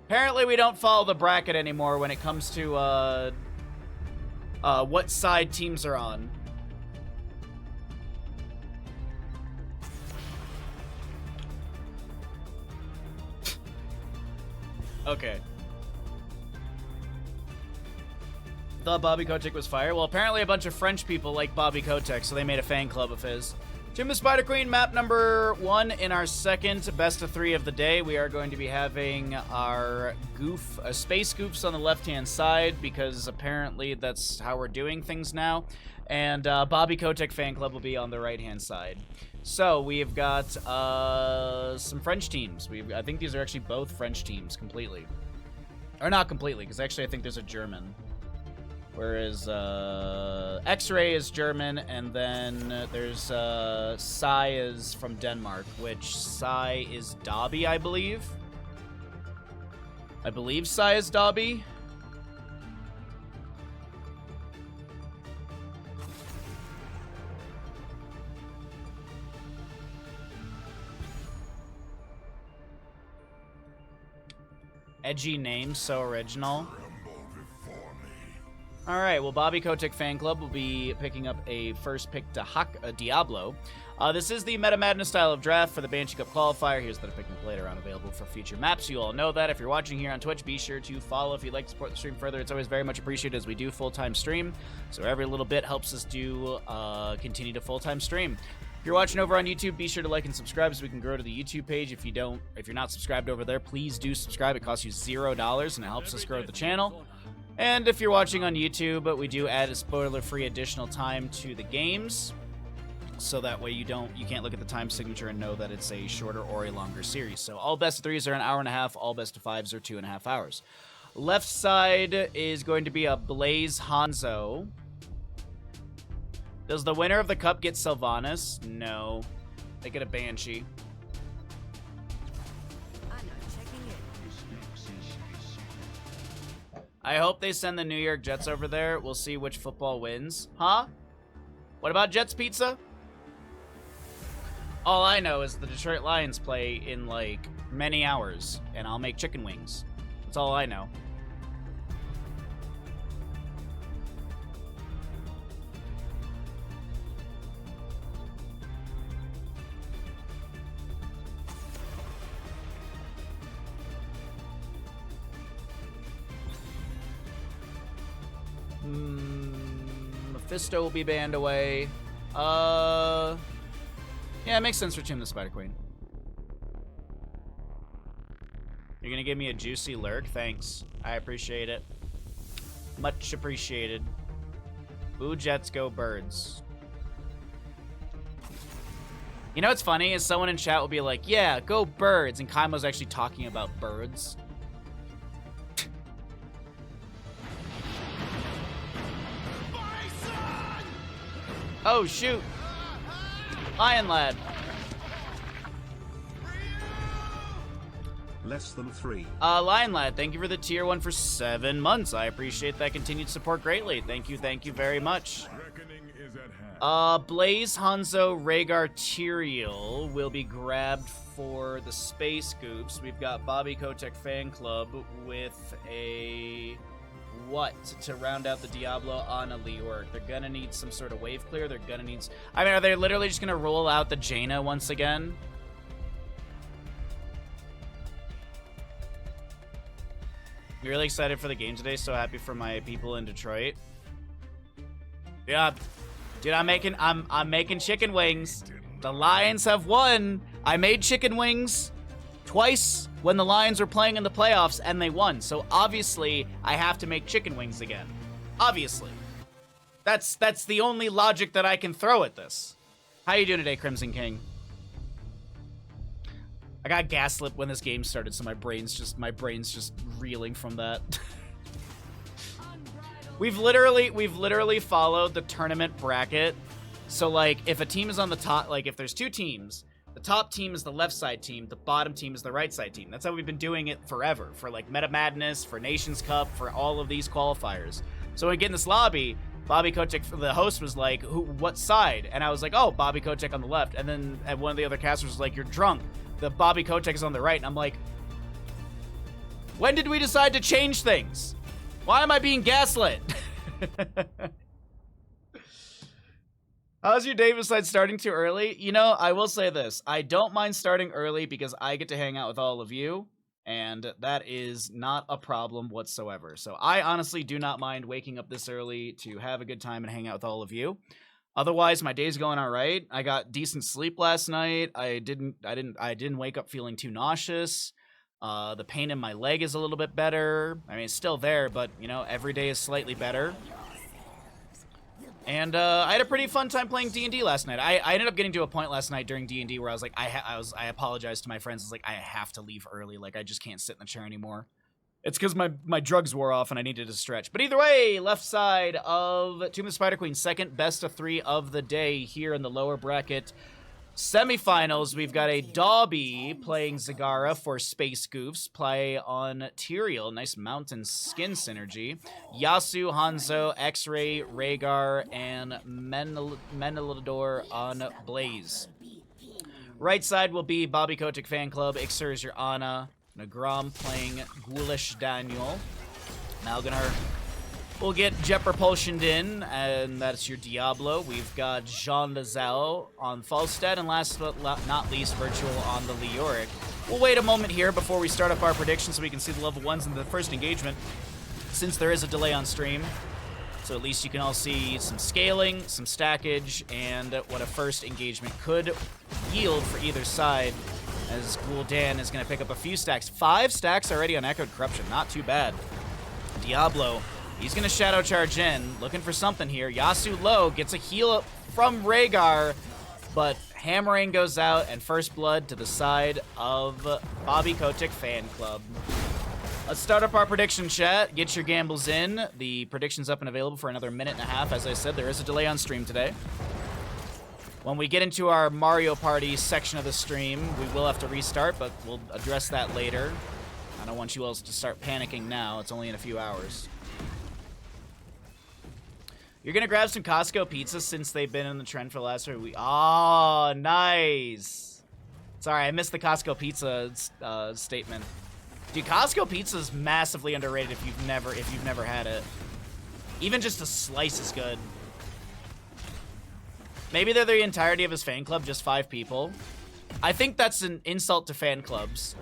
Apparently we don't follow the bracket anymore when it comes to, what side teams are on. Okay. Thought Bobby Kotick was fire. Well, apparently a bunch of French people like Bobby Kotick, so they made a fan club of his. Jim the Spider Queen, map number 1 in our second best of 3 of the day. We are going to be having our space goofs on the left-hand side because apparently that's how we're doing things now. And Bobby Kotick fan club will be on the right-hand side. So we've got some French teams. I think these are actually both French teams completely. Or not completely, because actually I think there's a German. Whereas X-Ray is German, and then there's Psy is from Denmark, which Psy is Dobby, I believe. I believe Psy is Dobby. Edgy name, so original. Alright, well, Bobby Kotick Fan Club will be picking up a first pick to Diablo. This is the Meta Madness style of draft for the Banshee Cup Qualifier. Here's the pick and play around available for future maps. You all know that. If you're watching here on Twitch, be sure to follow if you'd like to support the stream further. It's always very much appreciated as we do full-time stream. So every little bit helps us do continue to full-time stream. If you're watching over on YouTube, be sure to like and subscribe so we can grow to the YouTube page. If you're not subscribed over there, please do subscribe. It costs you $0 and it helps us grow the channel. And if you're watching on YouTube, we do add a spoiler-free additional time to the games, so that way you can't look at the time signature and know that it's a shorter or a longer series. So all best of 3s are an hour and a half, all best of 5s are 2.5 hours. Left side is going to be a Blaze Hanzo. Does the winner of the cup get Sylvanas? No. They get a Banshee. I hope they send the New York Jets over there. We'll see which football wins. Huh? What about Jets Pizza? All I know is the Detroit Lions play in, like, many hours, and I'll make chicken wings. That's all I know. Mephisto will be banned away. Yeah, it makes sense for Jim the Spider Queen. You're gonna give me a juicy lurk? Thanks. I appreciate it. Much appreciated. Boo Jets, go Birds. You know what's funny is someone in chat will be like, yeah, go Birds, and Kaimo's actually talking about birds. Oh, shoot. Lion Lad. Less than 3. Lion Lad, thank you for the tier 1 for 7 months. I appreciate that continued support greatly. Thank you very much. Blaze Hanzo Rhaegar Tyrael will be grabbed for the Space Goops. We've got Bobby Kotick Fan Club with a... what to round out the Diablo on a Leorg. They're gonna need some sort of wave clear. They're gonna need... I mean, are they literally just gonna roll out the Jaina once again? I'm really excited for the game today. So happy for my people in Detroit. Yeah, dude, I'm making chicken wings. The Lions have won. I made chicken wings twice when the Lions were playing in the playoffs and they won. So obviously, I have to make chicken wings again. Obviously. That's the only logic that I can throw at this. How you doing today, Crimson King? I got gaslit when this game started, so my brain's just reeling from that. We've literally followed the tournament bracket. So like if a team is on the top, like if there's 2 teams, the top team is the left side team, the bottom team is the right side team. That's how we've been doing it forever, for like Meta Madness, for Nations Cup, for all of these qualifiers. So when we get in this lobby, Bobby Kotick, the host, was like, what side? And I was like, oh, Bobby Kotick on the left. And then one of the other casters was like, you're drunk. The Bobby Kotick is on the right. And I'm like, When did we decide to change things? Why am I being gaslit? How's your day besides starting too early? You know, I will say this. I don't mind starting early because I get to hang out with all of you, and that is not a problem whatsoever. So I honestly do not mind waking up this early to have a good time and hang out with all of you. Otherwise, my day's going all right. I got decent sleep last night. I didn't wake up feeling too nauseous. The pain in my leg is a little bit better. I mean, it's still there, but you know, every day is slightly better. And I had a pretty fun time playing D&D last night. I ended up getting to a point last night during D&D where I was like, I apologized to my friends. I was like, I have to leave early. Like, I just can't sit in the chair anymore. It's because my drugs wore off and I needed to stretch. But either way, left side of Tomb of the Spider Queen, second best of 3 of the day here in the lower bracket. Semifinals, we've got a Dobby playing Zagara for Space Goofs. Play on Tyrael, nice mountain skin synergy. Yasu, Hanzo, X-Ray, Rhaegar, and Menelidor on Blaze. Right side will be Bobby Kotick Fan Club, Ixer is your Ana, Nagram playing Ghoulish Daniel. Malganar will get Jet Propulsioned in, and that's your Diablo. We've got Jean Lazelle on Falstad, and last but not least, Virtual on the Leoric. We'll wait a moment here before we start up our predictions so we can see the level 1s in the first engagement, since there is a delay on stream. So at least you can all see some scaling, some stackage, and what a first engagement could yield for either side, as Gul'dan is going to pick up a few stacks. 5 stacks already on Echoed Corruption, not too bad. Diablo, he's going to Shadow Charge in, looking for something here. Yasu low, gets a heal up from Rhaegar, but hammering goes out, and first blood to the side of Bobby Kotick Fan Club. Let's start up our prediction chat. Get your gambles in. The prediction's up and available for another minute and a half. As I said, there is a delay on stream today. When we get into our Mario Party section of the stream, we will have to restart, but we'll address that later. I don't want you all to start panicking now. It's only in a few hours. You're going to grab some Costco pizza since they've been in the trend for the last 3 weeks. Oh, nice. Sorry, I missed the Costco pizza statement. Dude, Costco pizza is massively underrated if you've never had it. Even just a slice is good. Maybe they're the entirety of his fan club, just 5 people. I think that's an insult to fan clubs.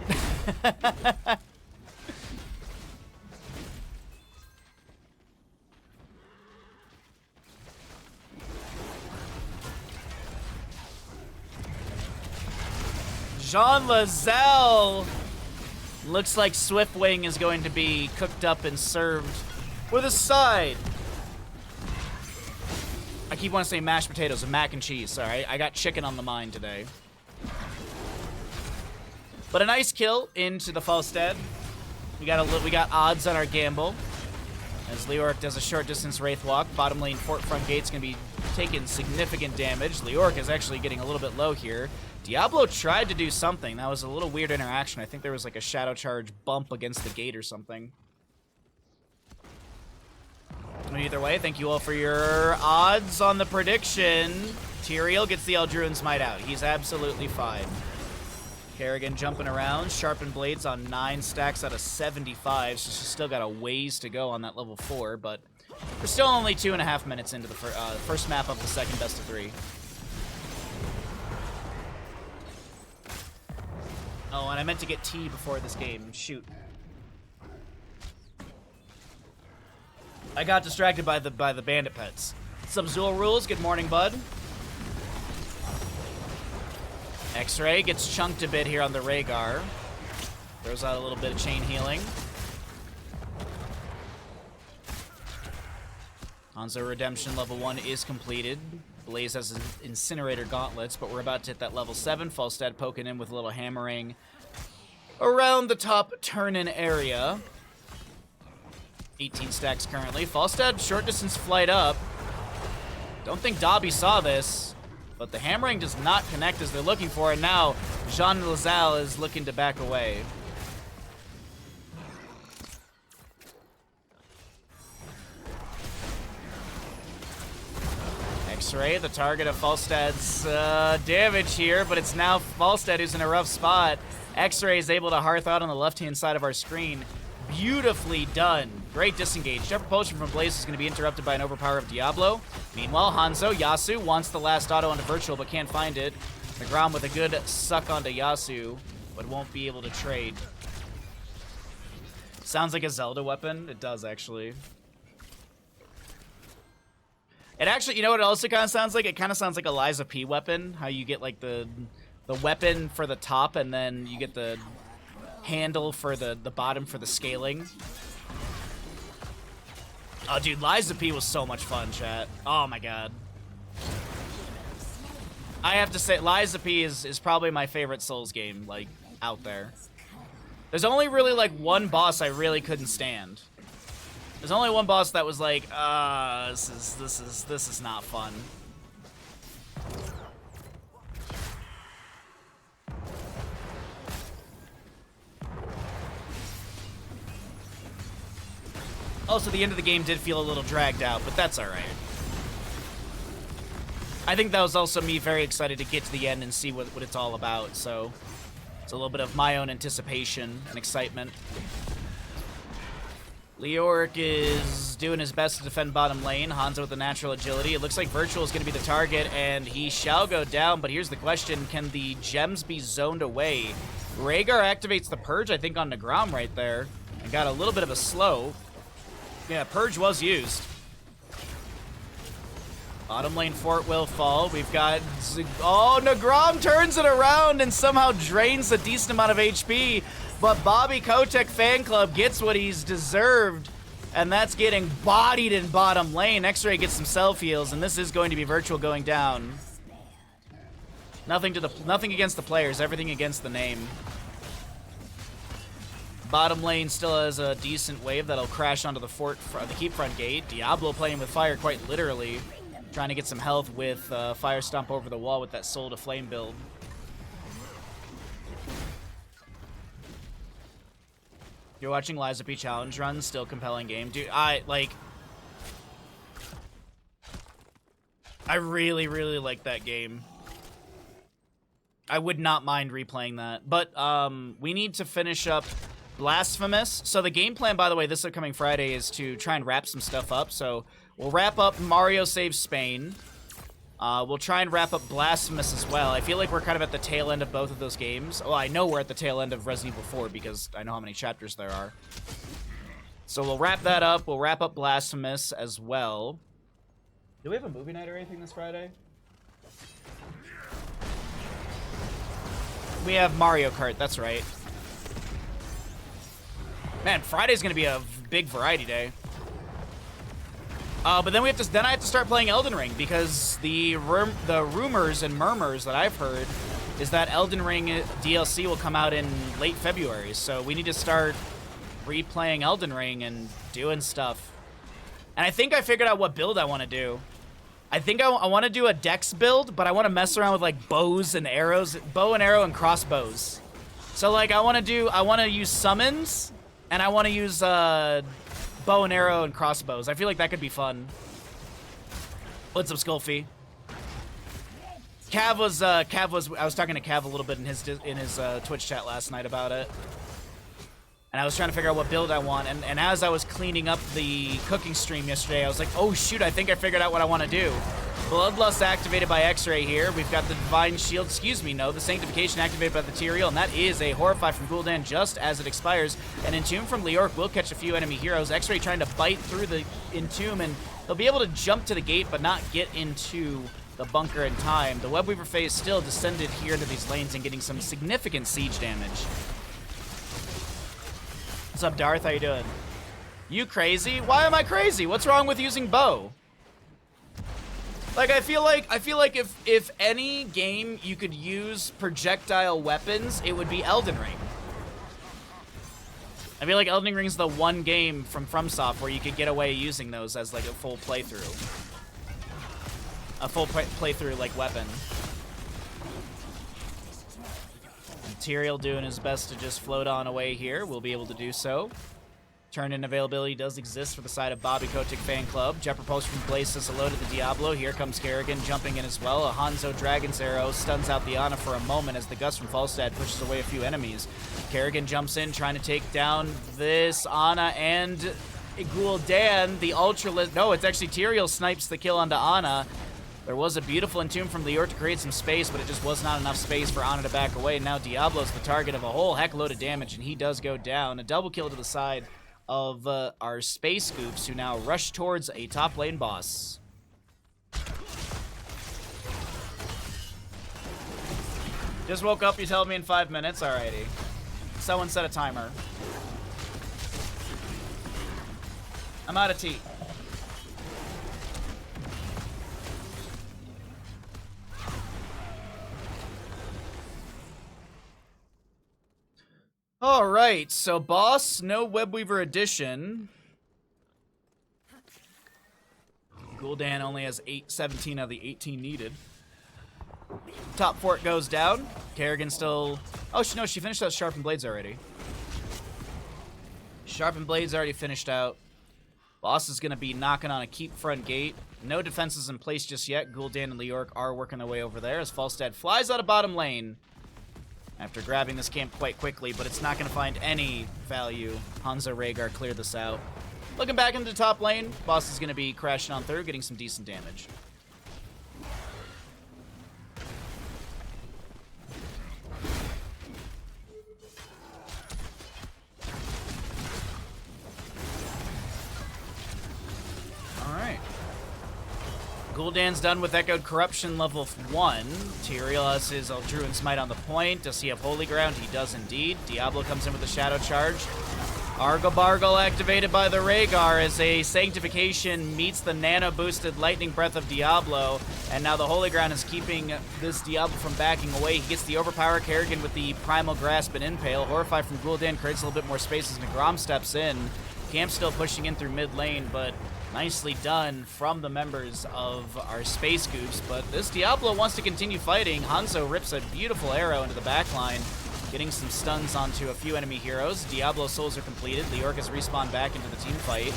Jean Lazelle! Looks like Swiftwing is going to be cooked up and served with a side. I keep wanting to say mashed potatoes and mac and cheese. Sorry, I got chicken on the mind today. But a nice kill into the Falstad. We got odds on our gamble. As Leoric does a short distance Wraith Walk. Bottom lane Fort Front Gate's going to be taking significant damage. Leoric is actually getting a little bit low here. Diablo tried to do something. That was a little weird interaction. I think there was like a Shadow Charge bump against the gate or something. Either way, thank you all for your odds on the prediction. Tyrael gets the Eldruin's Might out. He's absolutely fine. Kerrigan jumping around. Sharpened Blades on 9 stacks out of 75. So she's still got a ways to go on that level 4, but we're still only 2.5 minutes into the first map of the second best of 3. Oh, and I meant to get tea before this game. Shoot. I got distracted by the bandit pets. Sub-Zul rules. Good morning, bud. X-Ray gets chunked a bit here on the Rhaegar. Throws out a little bit of chain healing. Hanzo Redemption level 1 is completed. Blaze has Incinerator Gauntlets, but we're about to hit that level 7. Falstad poking in with a little hammering around the top turn-in area. 18 stacks currently. Falstad short distance flight up. Don't think Dobby saw this, but the hammering does not connect as they're looking for, and now Jean Lazelle is looking to back away. X-Ray, the target of Falstad's damage here, but it's now Falstad who's in a rough spot. X-Ray is able to hearth out on the left-hand side of our screen. Beautifully done. Great disengage. Jump propulsion from Blaze is going to be interrupted by an overpower of Diablo. Meanwhile, Hanzo, Yasu wants the last auto onto Virtual but can't find it. Nagram with a good suck onto Yasu, but won't be able to trade. Sounds like a Zelda weapon. It does, actually. It actually, you know what it also kind of sounds like? It kind of sounds like a Liza P weapon. How you get, like, the weapon for the top, and then you get the handle for the bottom for the scaling. Oh, dude, Liza P was so much fun, chat. Oh, my God. I have to say, Liza P is probably my favorite Souls game, like, out there. There's only really, like, one boss I really couldn't stand. There's only one boss that was like, this is not fun. Also, the end of the game did feel a little dragged out, but that's alright. I think that was also me very excited to get to the end and see what it's all about, so it's a little bit of my own anticipation and excitement. Leoric is doing his best to defend bottom lane. Hanzo with the natural agility. It looks like Virtual is going to be the target, and he shall go down, but here's the question. Can the gems be zoned away? Rhaegar activates the Purge, I think, on Nagram right there, and got a little bit of a slow. Yeah, Purge was used. Bottom lane fort will fall. We've got... Oh, Nagram turns it around and somehow drains a decent amount of HP. But Bobby Kotick fan club gets what he's deserved, and that's getting bodied in bottom lane. X-Ray gets some self heals, and this is going to be Virtual going down. Nothing against the players, everything against the name. Bottom lane still has a decent wave that'll crash onto the the keep front gate. Diablo playing with fire quite literally, trying to get some health with Fire Stomp over the wall with that Soul to Flame build. You're watching Liza P challenge runs, still compelling game. Dude, I really, really like that game. I would not mind replaying that. But we need to finish up Blasphemous. So the game plan, by the way, this upcoming Friday is to try and wrap some stuff up. So we'll wrap up Mario Saves Spain. We'll try and wrap up Blasphemous as well. I feel like we're kind of at the tail end of both of those games. Well, I know we're at the tail end of Resident Evil 4 because I know how many chapters there are. So we'll wrap that up. We'll wrap up Blasphemous as well. Do we have a movie night or anything this Friday? We have Mario Kart, that's right. Man, Friday's gonna be a big variety day. But then I have to start playing Elden Ring because the rumors and murmurs that I've heard is that Elden Ring DLC will come out in late February. So we need to start replaying Elden Ring and doing stuff. And I think I figured out what build I want to do. I think I want to do a dex build, but I want to mess around with like bows and arrows, bow and arrow and crossbows. So like I want to use summons, and I want to use bow and arrow and crossbows. I feel like that could be fun. What's up, Skullfy? I was talking to Cav a little bit in his Twitch chat last night about it. And I was trying to figure out what build I want, and as I was cleaning up the cooking stream yesterday, I was like, oh shoot, I think I figured out what I want to do. Bloodlust activated by X-Ray here. We've got the Divine Shield, the Sanctification activated by the Tyrael, and that is a Horrify from Gul'dan just as it expires. And Entomb from Leoric will catch a few enemy heroes. X-Ray trying to bite through the Entomb, and they'll be able to jump to the gate, but not get into the bunker in time. The Webweaver phase still descended here into these lanes and getting some significant siege damage. What's up, Darth? How you doing? You crazy? Why am I crazy? What's wrong with using bow? Like, I feel like if any game you could use projectile weapons, it would be Elden Ring. I feel like Elden Ring's the one game from FromSoft where you could get away using those as like a full playthrough. A full playthrough like weapon. Tyrael doing his best to just float on away here. We'll be able to do so. Turn-in availability does exist for the side of Bobby Kotick Fan Club. Jet Propulsion from Blaze says hello to the Diablo. Here comes Kerrigan jumping in as well. A Hanzo Dragon's Arrow stuns out the Ana for a moment as the Gust from Falstad pushes away a few enemies. Kerrigan jumps in trying to take down this Ana and Gul'dan. The Ultra... No, it's actually Tyrael snipes the kill onto Ana. There was a beautiful entomb from Lior to create some space, but it just was not enough space for Ana to back away. Now Diablo's the target of a whole heck load of damage, and he does go down. A double kill to the side of our Space Scoops, who now rush towards a top lane boss. Just woke up, you told me in 5 minutes? Alrighty. Someone set a timer. I'm out of tea. Alright, so boss, no Webweaver Edition. Gul'dan only has 17 out of the 18 needed. Top fort goes down. Kerrigan still... Oh, no, she finished out Sharpened Blades already. Sharpened Blades already finished out. Boss is going to be knocking on a keep front gate. No defenses in place just yet. Gul'dan and Leoric are working their way over there as Falstad flies out of bottom lane after grabbing this camp quite quickly, but it's not going to find any value. Hanzo Rhaegar cleared this out. Looking back into the top lane, boss is going to be crashing on through, getting some decent damage. Alright. Gul'dan's done with Echoed Corruption level 1. Tyrael has his Druid Smite on the point. Does he have Holy Ground? He does indeed. Diablo comes in with a Shadow Charge. Argo-Bargle activated by the Rhaegar as a Sanctification meets the nano-boosted Lightning Breath of Diablo. And now the Holy Ground is keeping this Diablo from backing away. He gets the Overpower. Kerrigan with the Primal Grasp and Impale. Horrify from Gul'dan creates a little bit more space as Nagram steps in. Camp's still pushing in through mid lane, but nicely done from the members of our Space Goops. But this Diablo wants to continue fighting. Hanzo rips a beautiful arrow into the backline, getting some stuns onto a few enemy heroes. Diablo souls are completed. The Orcas respawn back into the team fight.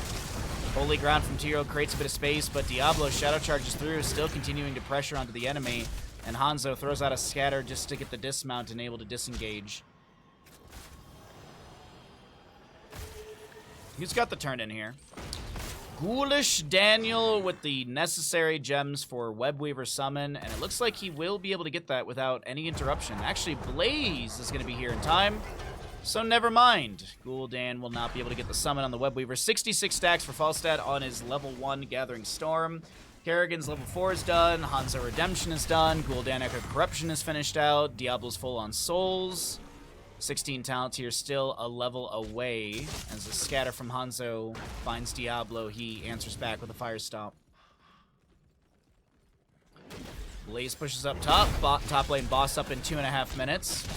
Holy Ground from Tyrael creates a bit of space, but Diablo shadow charges through, still continuing to pressure onto the enemy. And Hanzo throws out a scatter just to get the dismount and able to disengage. Who's got the turn in here? Ghoulish Daniel with the necessary gems for Webweaver Summon, and it looks like he will be able to get that without any interruption. Actually, Blaze is going to be here in time, so never mind. Gul'dan will not be able to get the summon on the Webweaver. 66 stacks for Falstad on his level 1 Gathering Storm. Kerrigan's level 4 is done. Hanzo Redemption is done. Gul'dan Echoed Corruption is finished out. Diablo's full on souls. 16 talents here, still a level away. As a scatter from Hanzo finds Diablo, he answers back with a Fire Stomp. Blaze pushes up top. Top lane boss up in 2.5 minutes.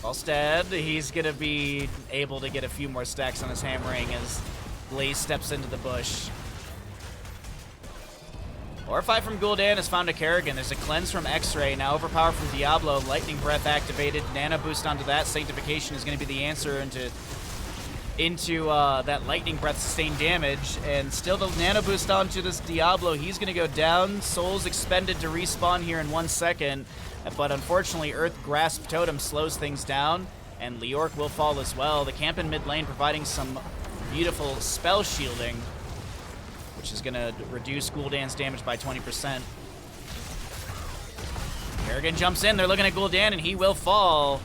Falstad, he's going to be able to get a few more stacks on his hammering as Blaze steps into the bush. Horrify from Gul'dan has found a Kerrigan. There's a Cleanse from X-Ray. Now Overpower from Diablo. Lightning Breath activated. Nano Boost onto that. Sanctification is going to be the answer into that Lightning Breath sustained damage. And still the Nano Boost onto this Diablo. He's going to go down. Souls expended to respawn here in 1 second. But unfortunately, Earth Grasp Totem slows things down. And Leoric will fall as well. The camp in mid lane providing some beautiful spell shielding, which is going to reduce Gul'dan's damage by 20%. Kerrigan jumps in. They're looking at Gul'dan, and he will fall.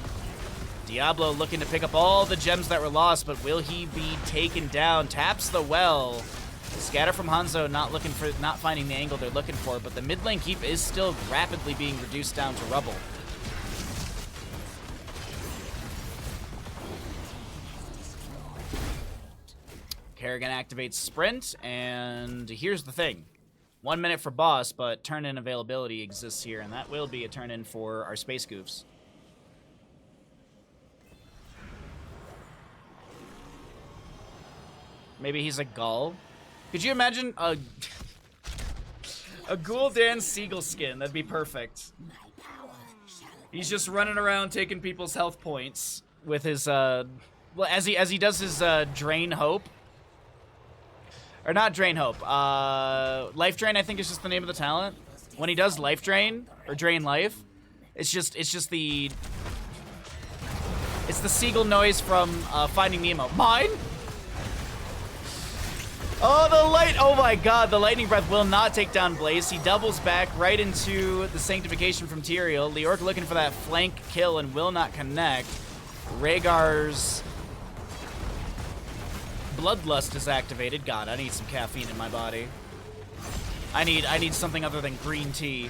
Diablo looking to pick up all the gems that were lost, but will he be taken down? Taps the well. Scatter from Hanzo, not finding the angle they're looking for, but the mid lane keep is still rapidly being reduced down to rubble. Kerrigan activates Sprint, and here's the thing. 1 minute for boss, but turn-in availability exists here, and that will be a turn-in for our Space Goofs. Maybe he's a gull. Could you imagine a Gul'dan Seagull skin? That'd be perfect. He's just running around taking people's health points with his well, as he does his Drain Hope. Or not Drain Hope. Life Drain, I think, is just the name of the talent. When he does Life Drain, or Drain Life, it's just the... It's the seagull noise from Finding Nemo. Mine? Oh my god, the Lightning Breath will not take down Blaze. He doubles back right into the Sanctification from Tyrael. Leoric looking for that flank kill and will not connect. Rhaegar's Bloodlust is activated. God, I need some caffeine in my body. I need something other than green tea.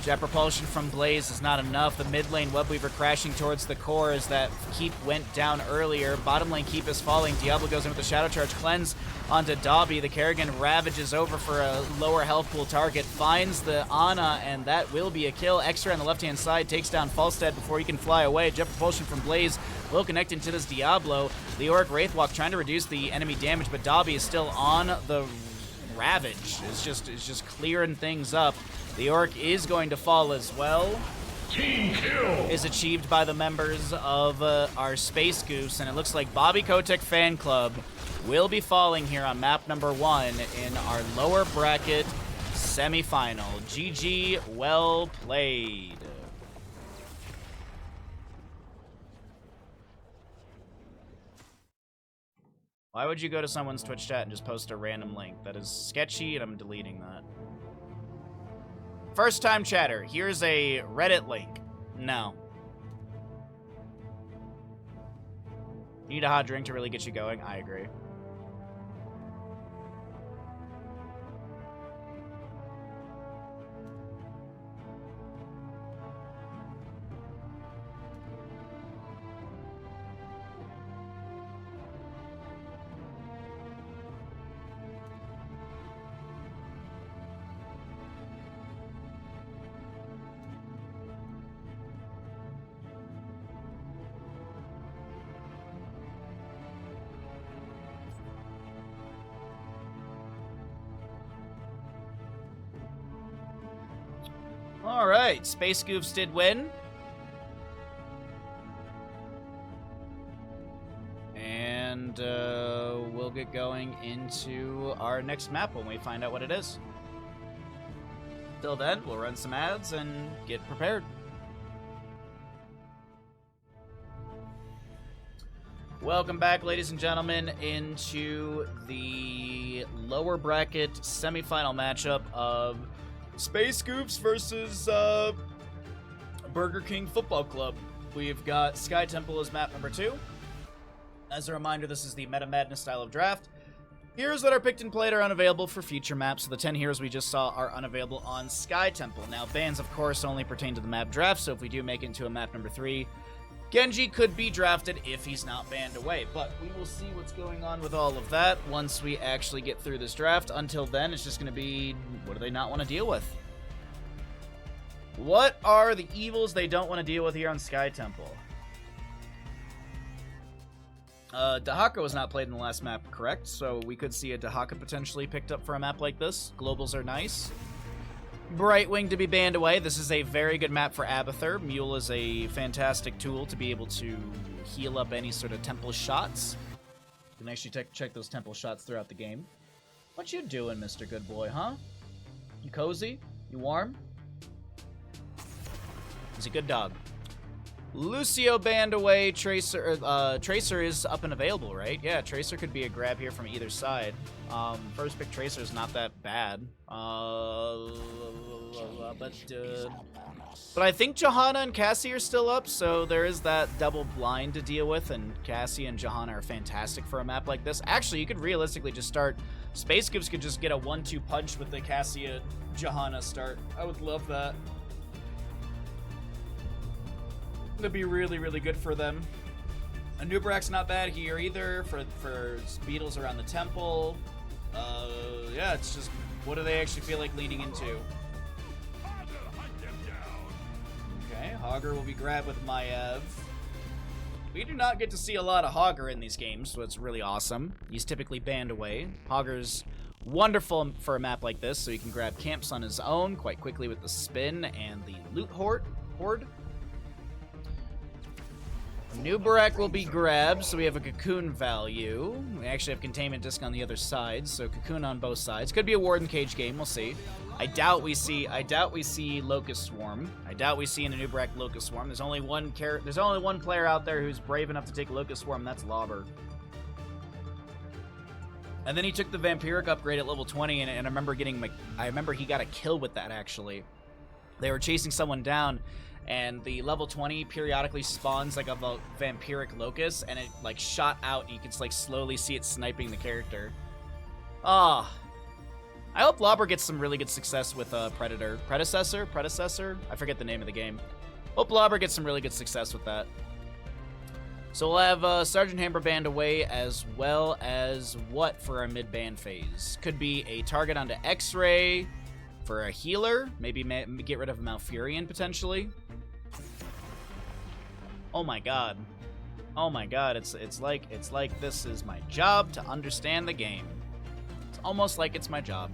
Jet Propulsion from Blaze is not enough. The mid lane Webweaver crashing towards the core as that keep went down earlier. Bottom lane keep is falling. Diablo goes in with the Shadow Charge. Cleanse onto Dobby. The Kerrigan ravages over for a lower health pool target. Finds the Ana, and that will be a kill. Extra on the left-hand side takes down Falstead before he can fly away. Jet Propulsion from Blaze will connect into this Diablo. Leoric Wraithwalk trying to reduce the enemy damage, but Dobby is still on the Ravage. It's just clearing things up. The Orc is going to fall as well. Team kill is achieved by the members of our Space Goose, and it looks like Bobby Kotick Fan Club will be falling here on map number 1 in our lower bracket semifinal. GG, well played. Why would you go to someone's Twitch chat and just post a random link? That is sketchy, and I'm deleting that. First time chatter, here's a Reddit link. No. You need a hot drink to really get you going? I agree. All right, Space Goofs did win. And we'll get going into our next map when we find out what it is. Till then, we'll run some ads and get prepared. Welcome back, ladies and gentlemen, into the lower bracket semifinal matchup of Space Scoops versus Burger King Football Club. We've got Sky Temple as map number 2. As a reminder, this is the Meta Madness style of draft. Heroes that are picked and played are unavailable for future maps, so the 10 heroes we just saw are unavailable on Sky Temple. Now, bans, of course, only pertain to the map draft, so if we do make it into a map number 3, Genji could be drafted if he's not banned away, but we will see what's going on with all of that once we actually get through this draft. Until then, it's just going to be, what do they not want to deal with? What are the evils they don't want to deal with here on Sky Temple? Dahaka was not played in the last map, correct? So we could see a Dahaka potentially picked up for a map like this. Globals are nice. Brightwing to be banned away. This is a very good map for Abathur. Mule is a fantastic tool to be able to heal up any sort of temple shots. You can actually check those temple shots throughout the game. What you doing, Mr. Good Boy, huh? You cozy? You warm? He's a good dog. Lucio banned away. Tracer is up and available, right? Yeah, Tracer could be a grab here from either side. First pick Tracer is not that bad. But I think Johanna and Cassie are still up, so there is that double blind to deal with, and Cassie and Johanna are fantastic for a map like this. Actually, you could realistically just start... Space Gibbs could just get a 1-2 punch with the Cassia Johanna start. I would love that. That'd be really, really good for them. Anubrak's not bad here either for Beetles around the temple. Yeah, it's just, what do they actually feel like leaning into? Okay, Hogger will be grabbed with Maiev. We do not get to see a lot of Hogger in these games, so it's really awesome. He's typically banned away. Hogger's wonderful for a map like this, so he can grab camps on his own quite quickly with the spin and the loot horde. Nubarek will be grabbed, so we have a Cocoon value. We actually have Containment Disc on the other side, so Cocoon on both sides. Could be a Warden Cage game, we'll see. I doubt we see Locust Swarm. I doubt we see in a Nubarek Locust Swarm. There's only one player out there who's brave enough to take Locust Swarm, and that's Lauber. And then he took the Vampiric upgrade at level 20, and I remember he got a kill with that, actually. They were chasing someone down, and the level 20 periodically spawns like a Vampiric Locust, and it like shot out, and you can like slowly see it sniping the character. Ah. I hope Lauber gets some really good success with Predecessor? I forget the name of the game. Hope Lauber gets some really good success with that. So we'll have Sergeant Hammerband away, as well as what for our mid-ban phase? Could be a target onto X-Ray for a healer. Maybe get rid of Malfurion, potentially. Oh my god. Oh my god, it's like this is my job to understand the game. It's almost like it's my job.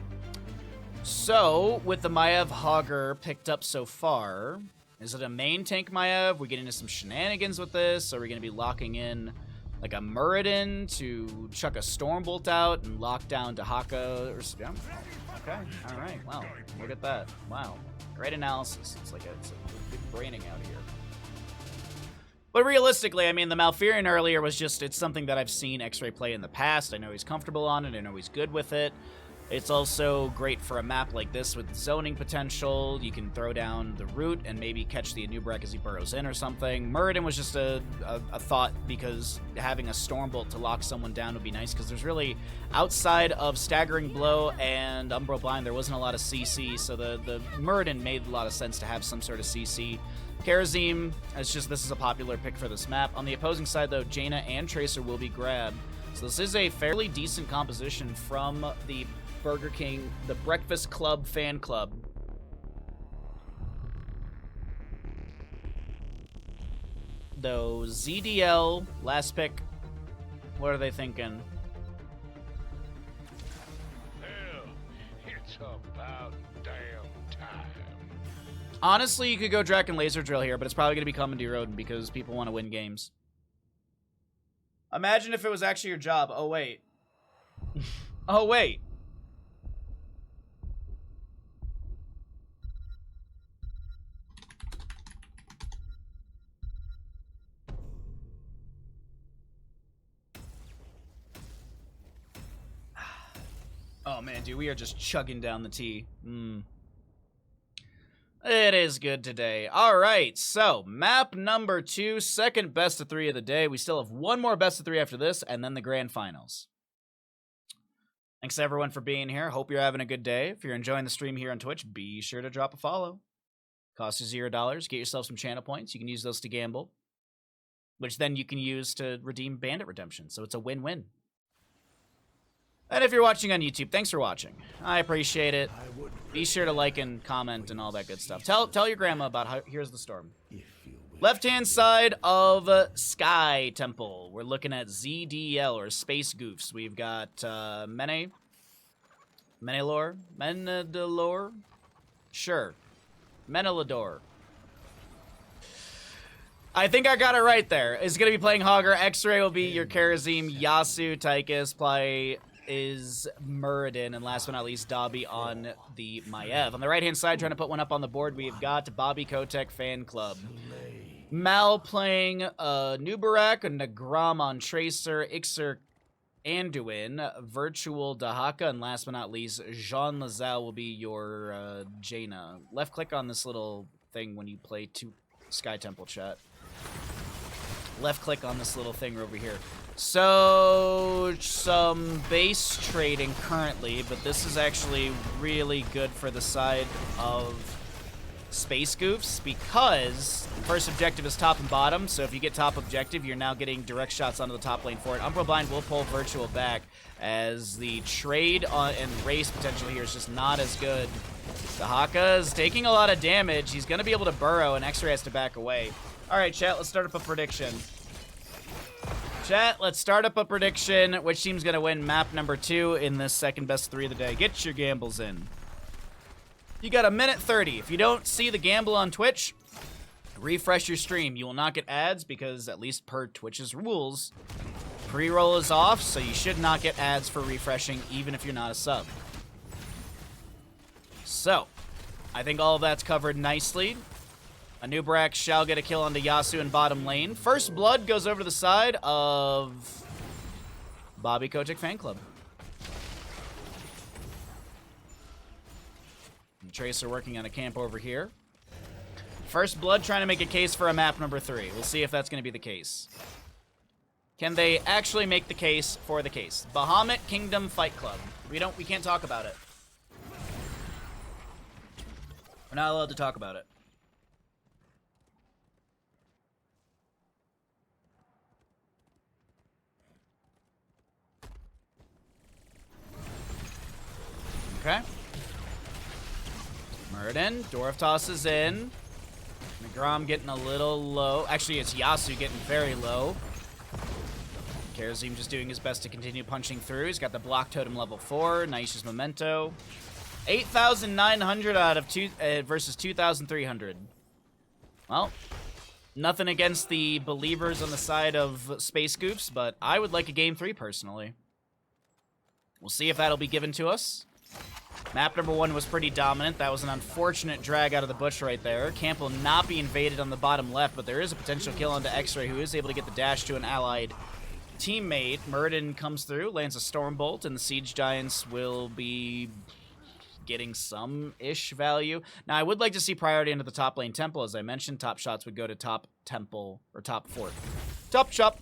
So, with the Maiev Hogger picked up so far, is it a main tank Maiev? We get into some shenanigans with this? Are we going to be locking in like a Muradin to chuck a Stormbolt out and lock down Dahaka? Yeah. Okay, alright, wow, look at that. Wow, great analysis. It's like it's a big braining out here. But realistically, I mean, the Malfurion earlier was just, it's something that I've seen X-Ray play in the past. I know he's comfortable on it. I know he's good with it. It's also great for a map like this with zoning potential. You can throw down the root and maybe catch the Anubarak as he burrows in or something. Muradin was just a thought because having a Stormbolt to lock someone down would be nice, because there's really, outside of Staggering Blow and Umbral Bind, there wasn't a lot of CC, so the Muradin made a lot of sense to have some sort of CC. Karazim, this is a popular pick for this map. On the opposing side, though, Jaina and Tracer will be grabbed. So this is a fairly decent composition from the Burger King, the Breakfast Club fan club. Though ZDL, last pick, what are they thinking? Hell, it's about damn time. Honestly, you could go Draken Laser Drill here, but it's probably going to be Commandeer Odin because people want to win games. Imagine if it was actually your job. Oh, wait. Oh, wait. Oh, man, dude, we are just chugging down the tea. It is good today. All right, so map number 2, second best of 3 of the day. We still have one more best of 3 after this, and then the grand finals. Thanks, everyone, for being here. Hope you're having a good day. If you're enjoying the stream here on Twitch, be sure to drop a follow. Costs you $0. Get yourself some channel points. You can use those to gamble, which then you can use to redeem Bandit Redemption, so it's a win-win. And if you're watching on YouTube, thanks for watching. I appreciate it. Be sure to like and comment and all that good stuff. Tell your grandma about how Here's the Storm. Left-hand side of Sky Temple. We're looking at ZDL, or Space Goofs. We've got Menelor? Sure. Menelidor. I think I got it right there. Is going to be playing Hogger. X-Ray will be your Karazim. Yasu, Tychus, play is Muradin, and last but not least, Dobby on the Maiev. On the right-hand side, trying to put one up on the board, we've got Bobby Kotek Fan Club. Mal playing Nubarak, Nagram on Tracer, Ixer Anduin, Virtual Dahaka, and last but not least, Jean Lazelle will be your Jaina. Left-click on this little thing when you play Sky Temple chat. Left-click on this little thing over here. So, some base trading currently, but this is actually really good for the side of Space Goofs because the first objective is top and bottom, so if you get top objective, you're now getting direct shots onto the top lane for it. Umbral Bind will pull Virtual back as the trade and race potential here is just not as good. Dahaka is taking a lot of damage. He's going to be able to burrow, and X-Ray has to back away. All right, chat, let's start up a prediction. Chat, let's start up a prediction. Which team's going to win map number 2 in this second best of 3 of the day? Get your gambles in. You got a minute 30. If you don't see the gamble on Twitch, refresh your stream. You will not get ads because, at least per Twitch's rules, pre-roll is off, so you should not get ads for refreshing, even if you're not a sub. So, I think all of that's covered nicely. Anub'arak shall get a kill onto Yasuo in bottom lane. First blood goes over to the side of Bobby Kotick Fan Club. And Tracer working on a camp over here. First blood trying to make a case for a map number 3. We'll see if that's going to be the case. Can they actually make the case for the case? Bahamut Kingdom Fight Club. We can't talk about it. We're not allowed to talk about it. Okay. Muradin. Dwarf tosses in. Nagram getting a little low. Actually, it's Yasuo getting very low. Karazim just doing his best to continue punching through. He's got the block totem level 4. Naisha's Memento. 8,900 out of versus 2,300. Well, nothing against the believers on the side of Space Goofs, but I would like a game 3 personally. We'll see if that'll be given to us. Map number 1 was pretty dominant. That was an unfortunate drag out of the bush right there. Camp will not be invaded on the bottom left, but there is a potential kill onto X-Ray, who is able to get the dash to an allied teammate. Muradin comes through, lands a Stormbolt, and the Siege Giants will be getting some-ish value. Now, I would like to see priority into the top lane temple. As I mentioned, top shots would go to top temple, or top fort. Top shop.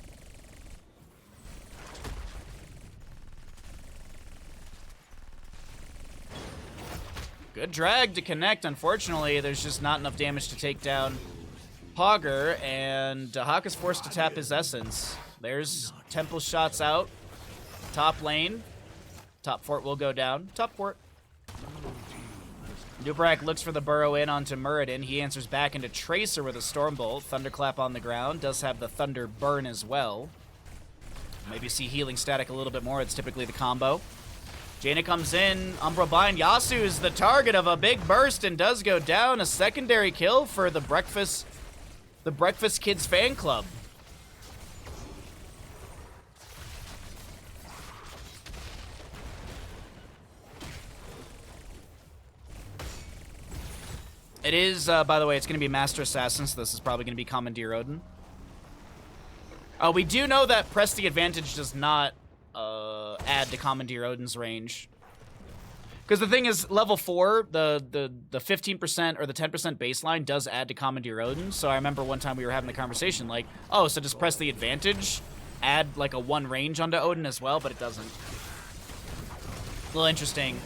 Good drag to connect. Unfortunately, there's just not enough damage to take down Hogger, and Hawk is forced to tap his essence. There's temple shots out. Top lane. Top fort will go down. Top fort. Anub'arak looks for the burrow in onto Muradin. He answers back into Tracer with a Stormbolt. Thunderclap on the ground. Does have the Thunder Burn as well. Maybe see healing static a little bit more. It's typically the combo. Jaina comes in. Umbral Bind. Yasuo is the target of a big burst and does go down. A secondary kill for the Breakfast Kids Fan Club. It is, by the way, it's going to be Master Assassin, so this is probably going to be Commandeer Odin. We do know that Press the Advantage does not add to Commandeer Odin's range. Because the thing is, level 4, the 15% or the 10% baseline does add to Commandeer Odin. So I remember one time we were having the conversation, like, oh, so does Press the Advantage add, like, a 1 range onto Odin as well? But it doesn't. A little interesting.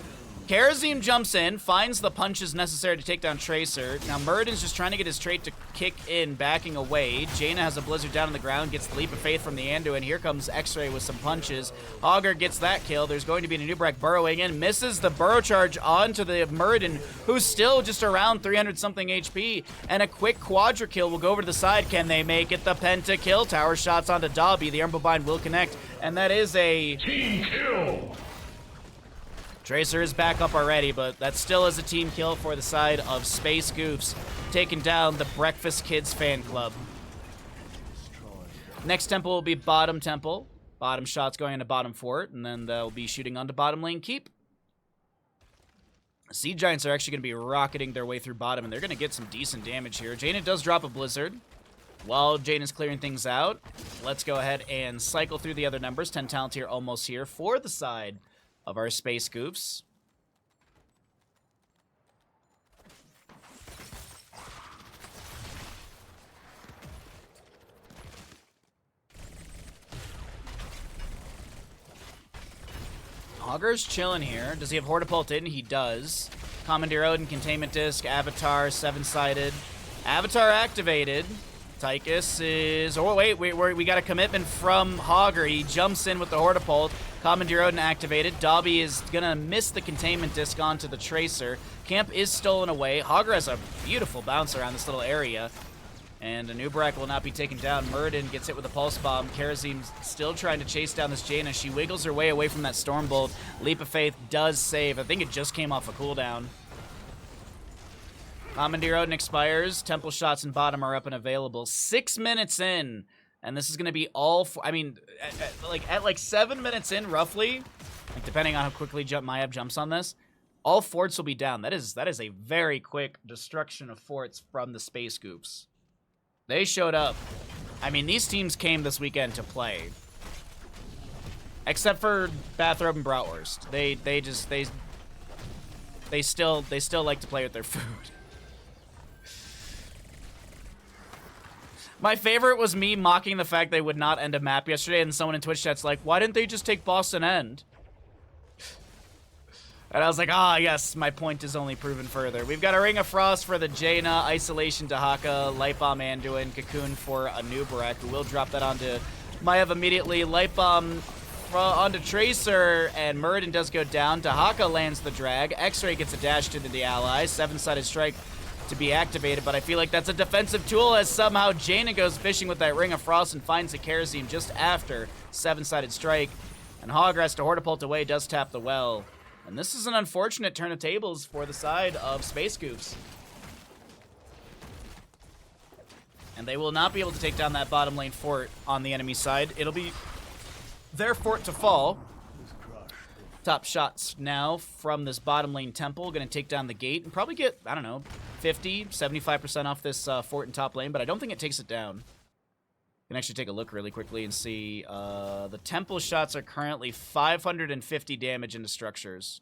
Karazim jumps in, finds the punches necessary to take down Tracer. Now Muradin's just trying to get his trait to kick in, backing away. Jaina has a Blizzard down on the ground, gets the Leap of Faith from the Andu, and here comes X-Ray with some punches. Hogger gets that kill. There's going to be an Anub'arak burrowing in, misses the burrow charge onto the Muradin, who's still just around 300-something HP, and a quick Quadra kill will go over to the side. Can they make it? The Penta kill. Tower shots onto Dobby. The Umbral Bind will connect, and that is a Team kill! Tracer is back up already, but that still is a team kill for the side of Space Goofs, taking down the Breakfast Kids Fan Club. Next temple will be bottom temple. Bottom shots going into bottom fort, and then they'll be shooting onto bottom lane keep. Sea Giants are actually going to be rocketing their way through bottom, and they're going to get some decent damage here. Jaina does drop a Blizzard. While Jaina's clearing things out, let's go ahead and cycle through the other numbers. 10 talent here, almost here for the side of our Space Goofs. Hogger's chilling here. Does he have Hortipult in? He does. Commandeer Odin, Containment Disc, Avatar, 7-sided. Avatar activated. Tychus is... Oh, wait, we got a commitment from Hogger. He jumps in with the Hortipult. Commandeer Odin activated. Dobby is going to miss the Containment Disc onto the Tracer. Camp is stolen away. Hogger has a beautiful bounce around this little area. And Anub'arak will not be taken down. Muradin gets hit with a Pulse Bomb. Karazim's still trying to chase down this Jaina. She wiggles her way away from that Stormbolt. Leap of Faith does save. I think it just came off a cooldown. Commandeer Odin expires. Temple shots in bottom are up and available. 6 minutes in. And this is going to be all... I mean, at like 7 minutes in, roughly, like depending on how quickly Mayab jumps on this, all forts will be down. That is a very quick destruction of forts from the Space Goops. They showed up. I mean, these teams came this weekend to play. Except for Bathrobe and Bratwurst. They still like to play with their food. My favorite was me mocking the fact they would not end a map yesterday, and someone in Twitch chat's like, why didn't they just take Boston End? And I was like, yes, my point is only proven further. We've got a Ring of Frost for the Jaina, Isolation to Haka, Light Bomb Anduin, Cocoon for Anubarak, who will drop that onto Maiev immediately. Light Bomb onto Tracer, and Muradin does go down. Dahaka lands the drag. X-Ray gets a dash into the ally. 7-sided strike to be activated, but I feel like that's a defensive tool as somehow Jaina goes fishing with that Ring of Frost and finds the Kerosene just after 7-sided strike. And Hogger has to Hortapult away, does tap the well. And this is an unfortunate turn of tables for the side of Space Goofs. And they will not be able to take down that bottom lane fort on the enemy side. It'll be their fort to fall. Top shots now from this bottom lane temple. Going to take down the gate and probably get, I don't know, 50, 75% off this fort in top lane, but I don't think it takes it down. Can actually take a look really quickly and see the temple shots are currently 550 damage into structures.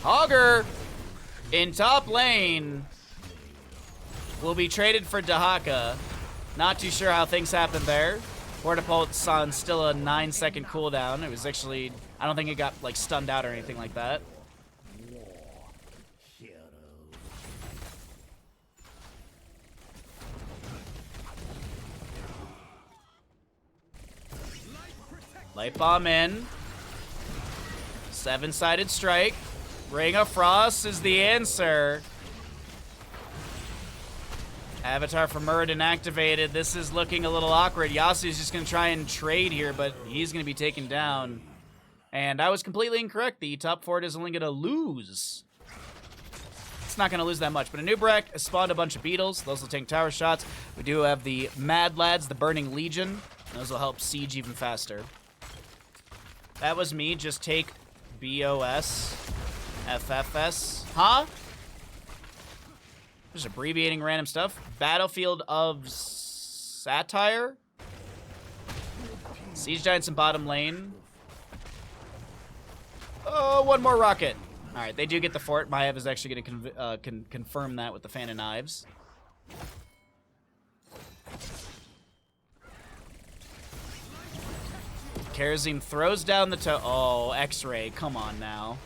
Hogger in top lane will be traded for Dahaka. Not too sure how things happened there. Hortapult's on still a 9-second cooldown. It was actually, I don't think it got like stunned out or anything like that. Light Bomb in. 7-sided strike. Ring of Frost is the answer. Avatar for Muradin activated. This is looking a little awkward. Yasu's just going to try and trade here, but he's going to be taken down. And I was completely incorrect. The top fort is only going to lose. It's not going to lose that much, but Anubarak has spawned a bunch of beetles. Those will take tower shots. We do have the Mad Lads, the Burning Legion. Those will help siege even faster. That was me. Just take BOS, FFS. Huh? Just abbreviating random stuff. Battlefield of Satire. Siege Giants in bottom lane. Oh, one more rocket. All right, they do get the fort. Maiev is actually going to confirm that with the Fan of Knives. Kerosene throws down the oh, X-Ray, come on now.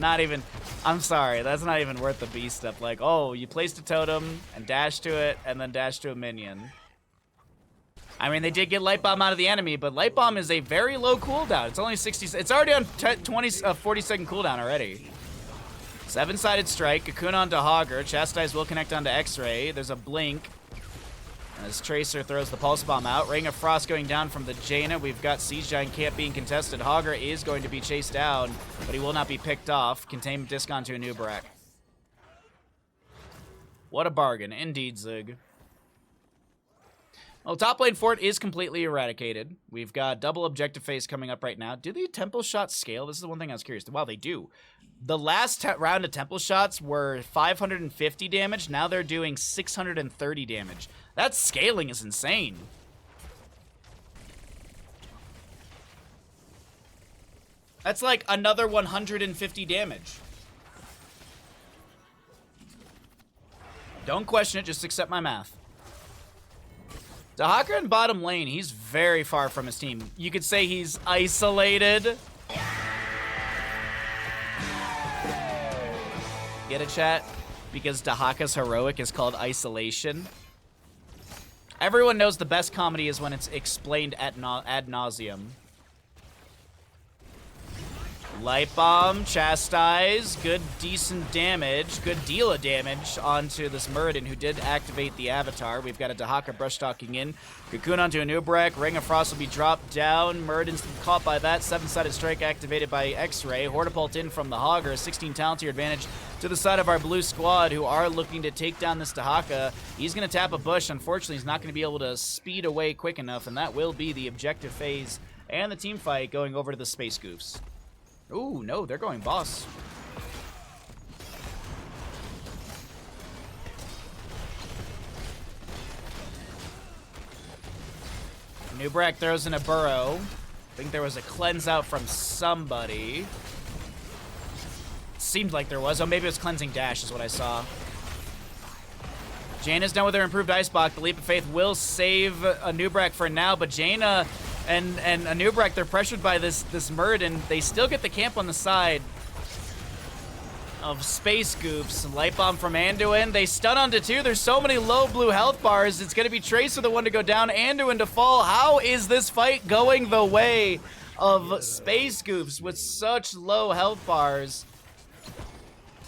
Not even, I'm sorry, that's not even worth the B step. Like, oh, you placed a totem and dashed to it and then dashed to a minion. I mean, they did get Light Bomb out of the enemy, but Light Bomb is a very low cooldown. It's only 60, it's already on 40-second cooldown already. 7-sided strike, Cocoon onto Hogger, Chastise will connect onto X-Ray. There's a blink. As Tracer throws the Pulse Bomb out. Ring of Frost going down from the Jaina. We've got Siege Giant Camp being contested. Hogger is going to be chased down, but he will not be picked off. Containment disc onto Anubarak. What a bargain. Indeed, Zig. Well, top lane fort is completely eradicated. We've got double objective phase coming up right now. Do the temple shots scale? This is the one thing I was curious. Wow, they do. The last round of temple shots were 550 damage. Now they're doing 630 damage. That scaling is insane. That's like another 150 damage. Don't question it, just accept my math. Dahaka in bottom lane, he's very far from his team. You could say he's isolated. Get a chat? Because Dahaka's heroic is called isolation. Everyone knows the best comedy is when it's explained ad nauseum. Light Bomb, Chastise, good decent damage, good deal of damage onto this Muradin who did activate the Avatar. We've got a Dahaka brush stalking in. Cocoon onto a Nubrak, Ring of Frost will be dropped down. Muradin's caught by that. 7-sided strike activated by X-Ray. Hortipult in from the Hogger, 16 talent tier advantage to the side of our blue squad who are looking to take down this Dahaka. He's going to tap a bush. Unfortunately, he's not going to be able to speed away quick enough, and that will be the objective phase and the team fight going over to the Space Goofs. Ooh, no, they're going boss. Nubrak throws in a burrow. I think there was a cleanse out from somebody. Seemed like there was. Oh, maybe it was cleansing dash is what I saw. Jaina's done with her improved ice block. The Leap of Faith will save a Nubrak for now, but Jaina and Anubrak, they're pressured by this Muradin. They still get the camp on the side of Space Goofs. Light Bomb from Anduin. They stun onto 2. There's so many low blue health bars. It's going to be Tracer the one to go down, Anduin to fall. How is this fight going the way of Space Goofs with such low health bars?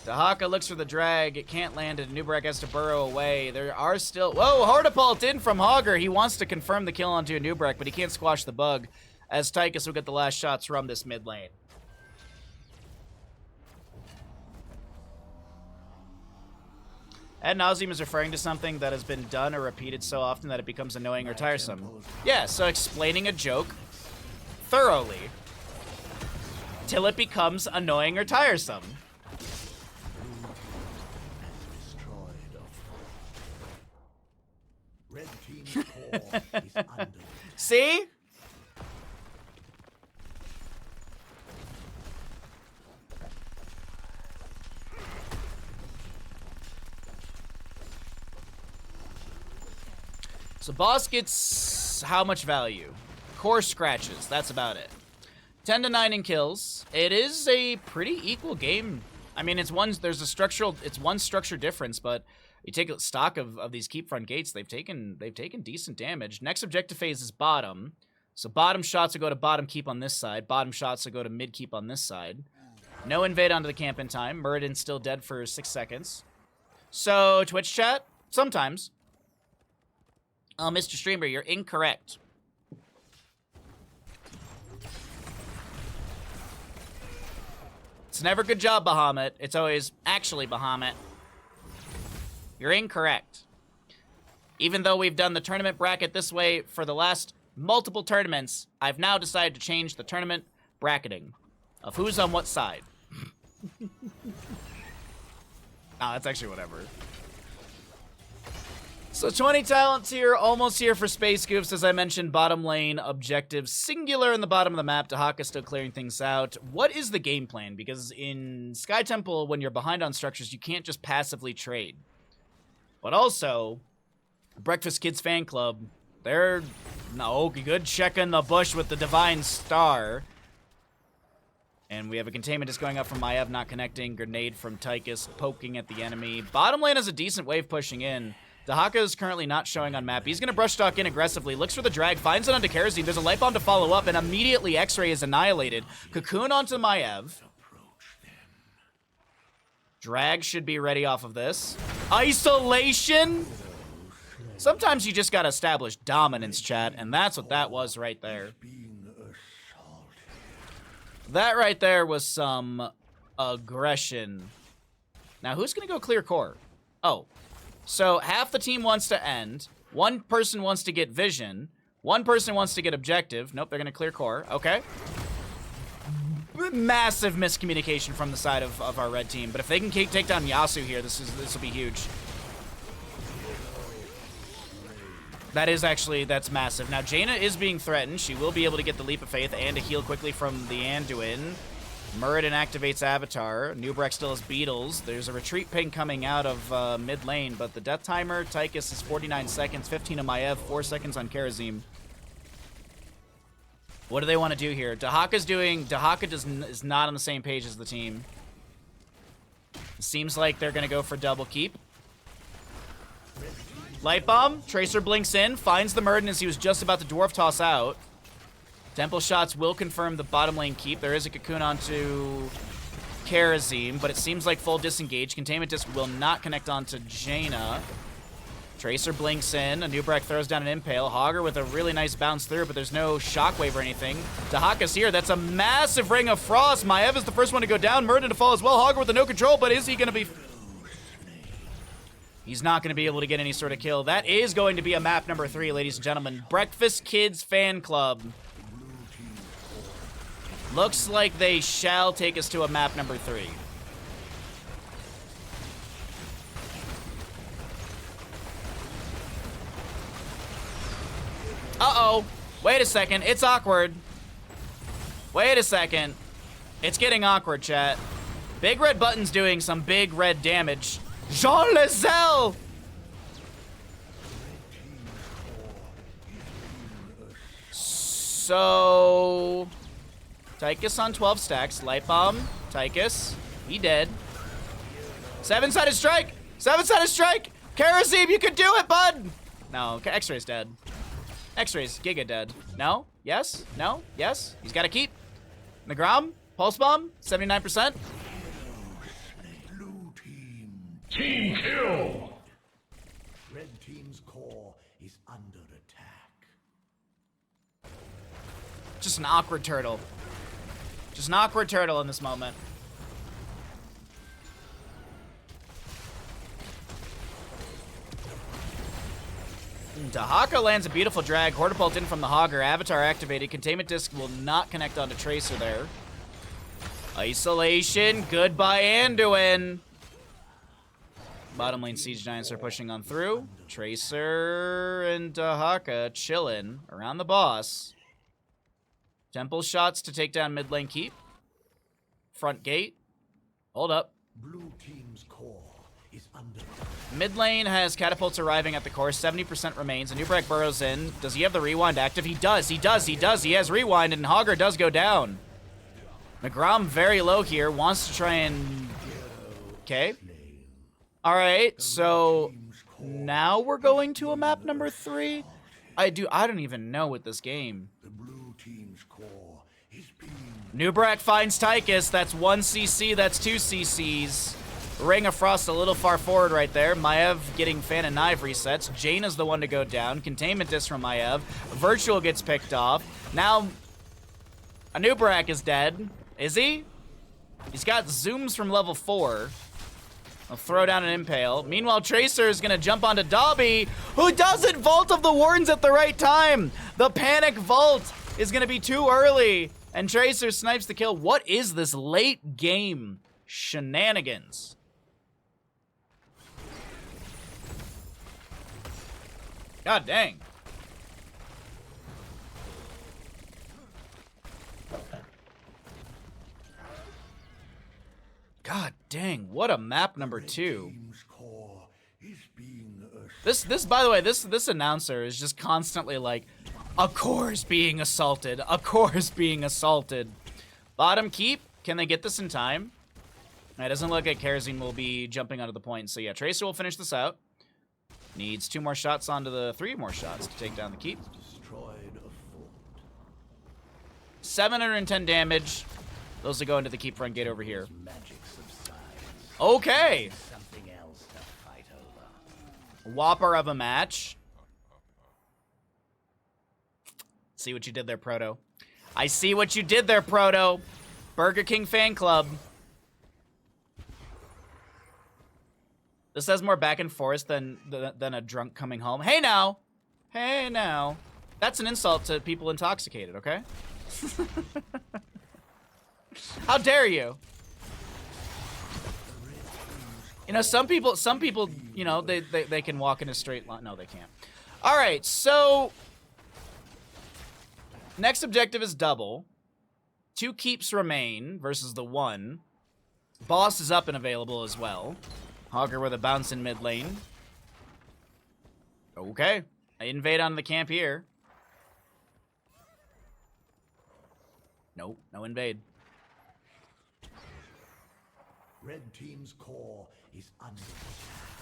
Dahaka looks for the drag. It can't land, and Nubrak has to burrow away. There are still... Whoa, Hortipult in from Hogger. He wants to confirm the kill onto a Nubrak, but he can't squash the bug, as Tychus will get the last shots from this mid lane. Ad nauseum is referring to something that has been done or repeated so often that it becomes annoying or tiresome. Yeah, so explaining a joke thoroughly till it becomes annoying or tiresome. See? So boss gets how much value? Core scratches, that's about it. 10 to 9 in kills. It is a pretty equal game. I mean, it's one structure difference, but you take stock of these keep front gates, they've taken decent damage. Next objective phase is bottom. So bottom shots will go to bottom keep on this side. Bottom shots will go to mid keep on this side. No invade onto the camp in time. Muradin's still dead for 6 seconds. So Twitch chat, sometimes. Oh, Mr. Streamer, you're incorrect. It's never good job, Bahamut. It's always actually Bahamut. You're incorrect. Even though we've done the tournament bracket this way for the last multiple tournaments, I've now decided to change the tournament bracketing of who's on what side. That's actually whatever. So 20 talents here, almost here for Space Goofs. As I mentioned, bottom lane objective singular in the bottom of the map. Dahaka still clearing things out. What is the game plan? Because in Sky Temple, when you're behind on structures, you can't just passively trade. But also, Breakfast Kids Fan Club, they're good checking the bush with the Divine Star. And we have a containment just going up from Maiev, not connecting. Grenade from Tychus, poking at the enemy. Bottom lane has a decent wave pushing in. Dahaka is currently not showing on map. He's going to brush stalk in aggressively. Looks for the drag. Finds it onto Kerosene. There's a light bomb to follow up, and immediately X-Ray is annihilated. Cocoon onto Maiev. Drag should be ready off of this. Isolation? Sometimes you just got to establish dominance, chat, and that's what that was right there. That right there was some aggression. Now, who's going to go clear core? Oh. So half the team wants to end. One person wants to get vision. One person wants to get objective. Nope, they're going to clear core. Okay. Massive miscommunication from the side of our red team. But if they can take down Yasuo here, this will be huge. That's massive. Now, Jaina is being threatened. She will be able to get the Leap of Faith and a heal quickly from the Anduin. Muradin activates Avatar. Nubrak still has Beetles. There's a retreat ping coming out of mid lane, but the death timer, Tychus is 49 seconds, 15 on Maiev, 4 seconds on Kerosene. What do they want to do here? Dahaka is not on the same page as the team. It seems like they're going to go for double keep. Light Bomb, Tracer blinks in, finds the Muradin as he was just about to Dwarf Toss out. Temple shots will confirm the bottom lane keep. There is a cocoon onto Karazim, but it seems like full disengage. Containment disc will not connect onto Jaina. Tracer blinks in. Anub'arak throws down an impale. Hogger with a really nice bounce through, but there's no shockwave or anything. Dahaka's here. That's a massive ring of frost. Maiev is the first one to go down. Murden to fall as well. Hogger with the no control, but is he going to be... He's not going to be able to get any sort of kill. That is going to be a map number 3, ladies and gentlemen. Breakfast Kids Fan Club. Looks like they shall take us to a map number 3. Uh-oh. Wait a second. It's awkward. Wait a second. It's getting awkward, chat. Big red button's doing some big red damage. Jean Lezelle! So... Tychus on 12 stacks. Light Bomb. Tychus. He dead. 7-sided strike! 7-sided strike! Karazim, you can do it, bud! No, X-Ray's dead. X-Ray's Giga dead. No? Yes? No? Yes? He's got to keep. Nagram? Pulse Bomb? 79%? Team kill! Red team's core is under attack. Just an awkward turtle. Just an awkward turtle in this moment. Dahaka lands a beautiful drag. Hortipult in from the Hogger. Avatar activated. Containment disc will not connect onto Tracer there. Isolation. Goodbye, Anduin. Bottom lane Siege Giants are pushing on through. Tracer and Dahaka chillin' around the boss. Temple shots to take down mid lane keep. Front gate. Hold up. Blue team's core is under. Mid lane has catapults arriving at the core. 70% remains. Anub'arak burrows in. Does he have the rewind active? He does. He does. He does. He has rewind, and Hogger does go down. Nagram very low here. Wants to try and... Okay. All right. So now we're going to a map number 3. I don't even know what this game. The blue team's core is being. Anub'arak finds Tychus. That's 1 CC. That's 2 CCs. Ring of Frost a little far forward right there. Maiev getting Fan and Knife resets. Jaina's the one to go down. Containment disc from Maiev. Virtual gets picked off. Now, Anub'arak is dead. Is he? He's got zooms from level 4. I'll throw down an impale. Meanwhile, Tracer is going to jump onto Dobby, who doesn't Vault of the Wardens at the right time. The panic vault is going to be too early, and Tracer snipes the kill. What is this late game shenanigans? God dang. God dang, what a map number 2. This by the way, this announcer is just constantly like, a core is being assaulted, a core is being assaulted. Bottom keep, can they get this in time? It doesn't look like Karazim will be jumping onto the point, so yeah, Tracer will finish this out. Needs 2 more shots onto the 3 more shots to take down the keep. 710 damage. Those will go into the keep front gate over here. Okay. Whopper of a match. See what you did there, Proto. I see what you did there, Proto. Burger King fan club. This has more back and forth than a drunk coming home. Hey now. Hey now. That's an insult to people intoxicated, okay? How dare you? You know, some people, you know, they can walk in a straight line. No, they can't. All right, so next objective is double. 2 keeps remain versus the 1. Boss is up and available as well. Hogger with a bounce in mid lane. Okay, I invade onto the camp here. Nope, no invade. Red team's core is under.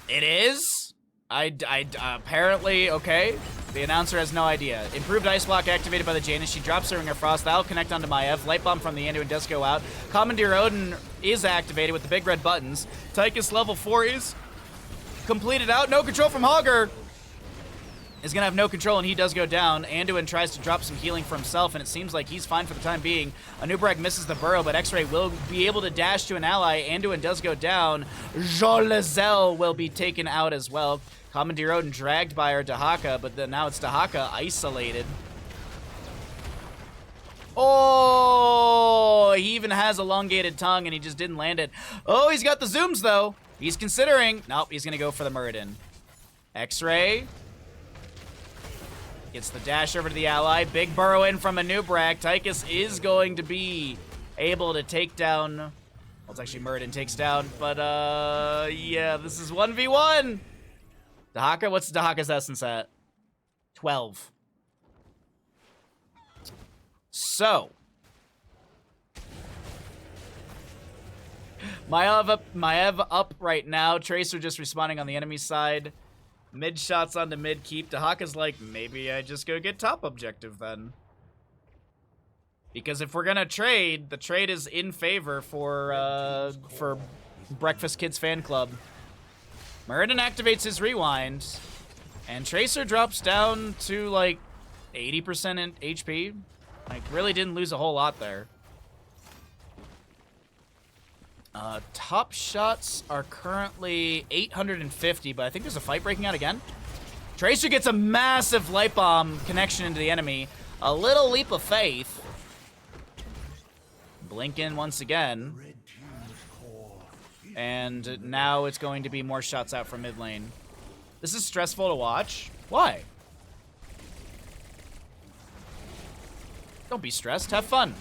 It is? I apparently, okay. The announcer has no idea. Improved ice block activated by the Janus. She drops her Ring of Frost. That'll connect onto Maiev. Light Bomb from the Anduin does go out. Commandeer Odin is activated with the big red buttons. Tychus level 4 is completed out. No control from Hogger. Is going to have no control, and he does go down. Anduin tries to drop some healing for himself, and it seems like he's fine for the time being. Anubarak misses the burrow, but X-Ray will be able to dash to an ally. Anduin does go down. Jean Lazel will be taken out as well. Commandeer Odin dragged by our Dahaka, but then now it's Dahaka isolated. Oh, he even has elongated tongue, and he just didn't land it. Oh, he's got the zooms, though. He's considering. Nope, he's going to go for the Muradin. X-Ray gets the dash over to the ally. Big burrow in from Anubarak. Tychus is going to be able to take down... Well, it's actually Muradin takes down, but, yeah, this is 1v1. Dahaka, what's Dahaka's essence at? 12. So. Maiev up right now. Tracer just respawning on the enemy side. Mid shots onto mid keep. Dahaka's like, maybe I just go get top objective then. Because if we're gonna trade, the trade is in favor for Breakfast Kids Fan Club. Muradin activates his rewind, and Tracer drops down to like 80% in HP. Like, really didn't lose a whole lot there. Top shots are currently 850, but I think there's a fight breaking out again. Tracer gets a massive light bomb connection into the enemy. A little leap of faith. Blink in once again. And now it's going to be more shots out from mid lane. This is stressful to watch. Why? Don't be stressed. Have fun.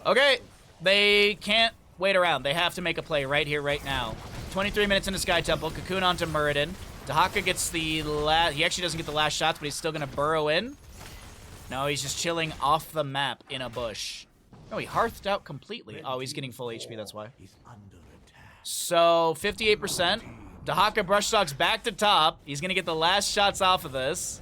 Okay. They can't wait around. They have to make a play right here, right now. 23 minutes into Sky Temple. Cocoon onto Muradin. Dahaka gets the last... He actually doesn't get the last shots, but he's still going to burrow in. No, he's just chilling off the map in a bush. No, he hearthed out completely. Oh, he's getting full HP, that's why. So, 58%. Dahaka brush dogs back to top. He's going to get the last shots off of this.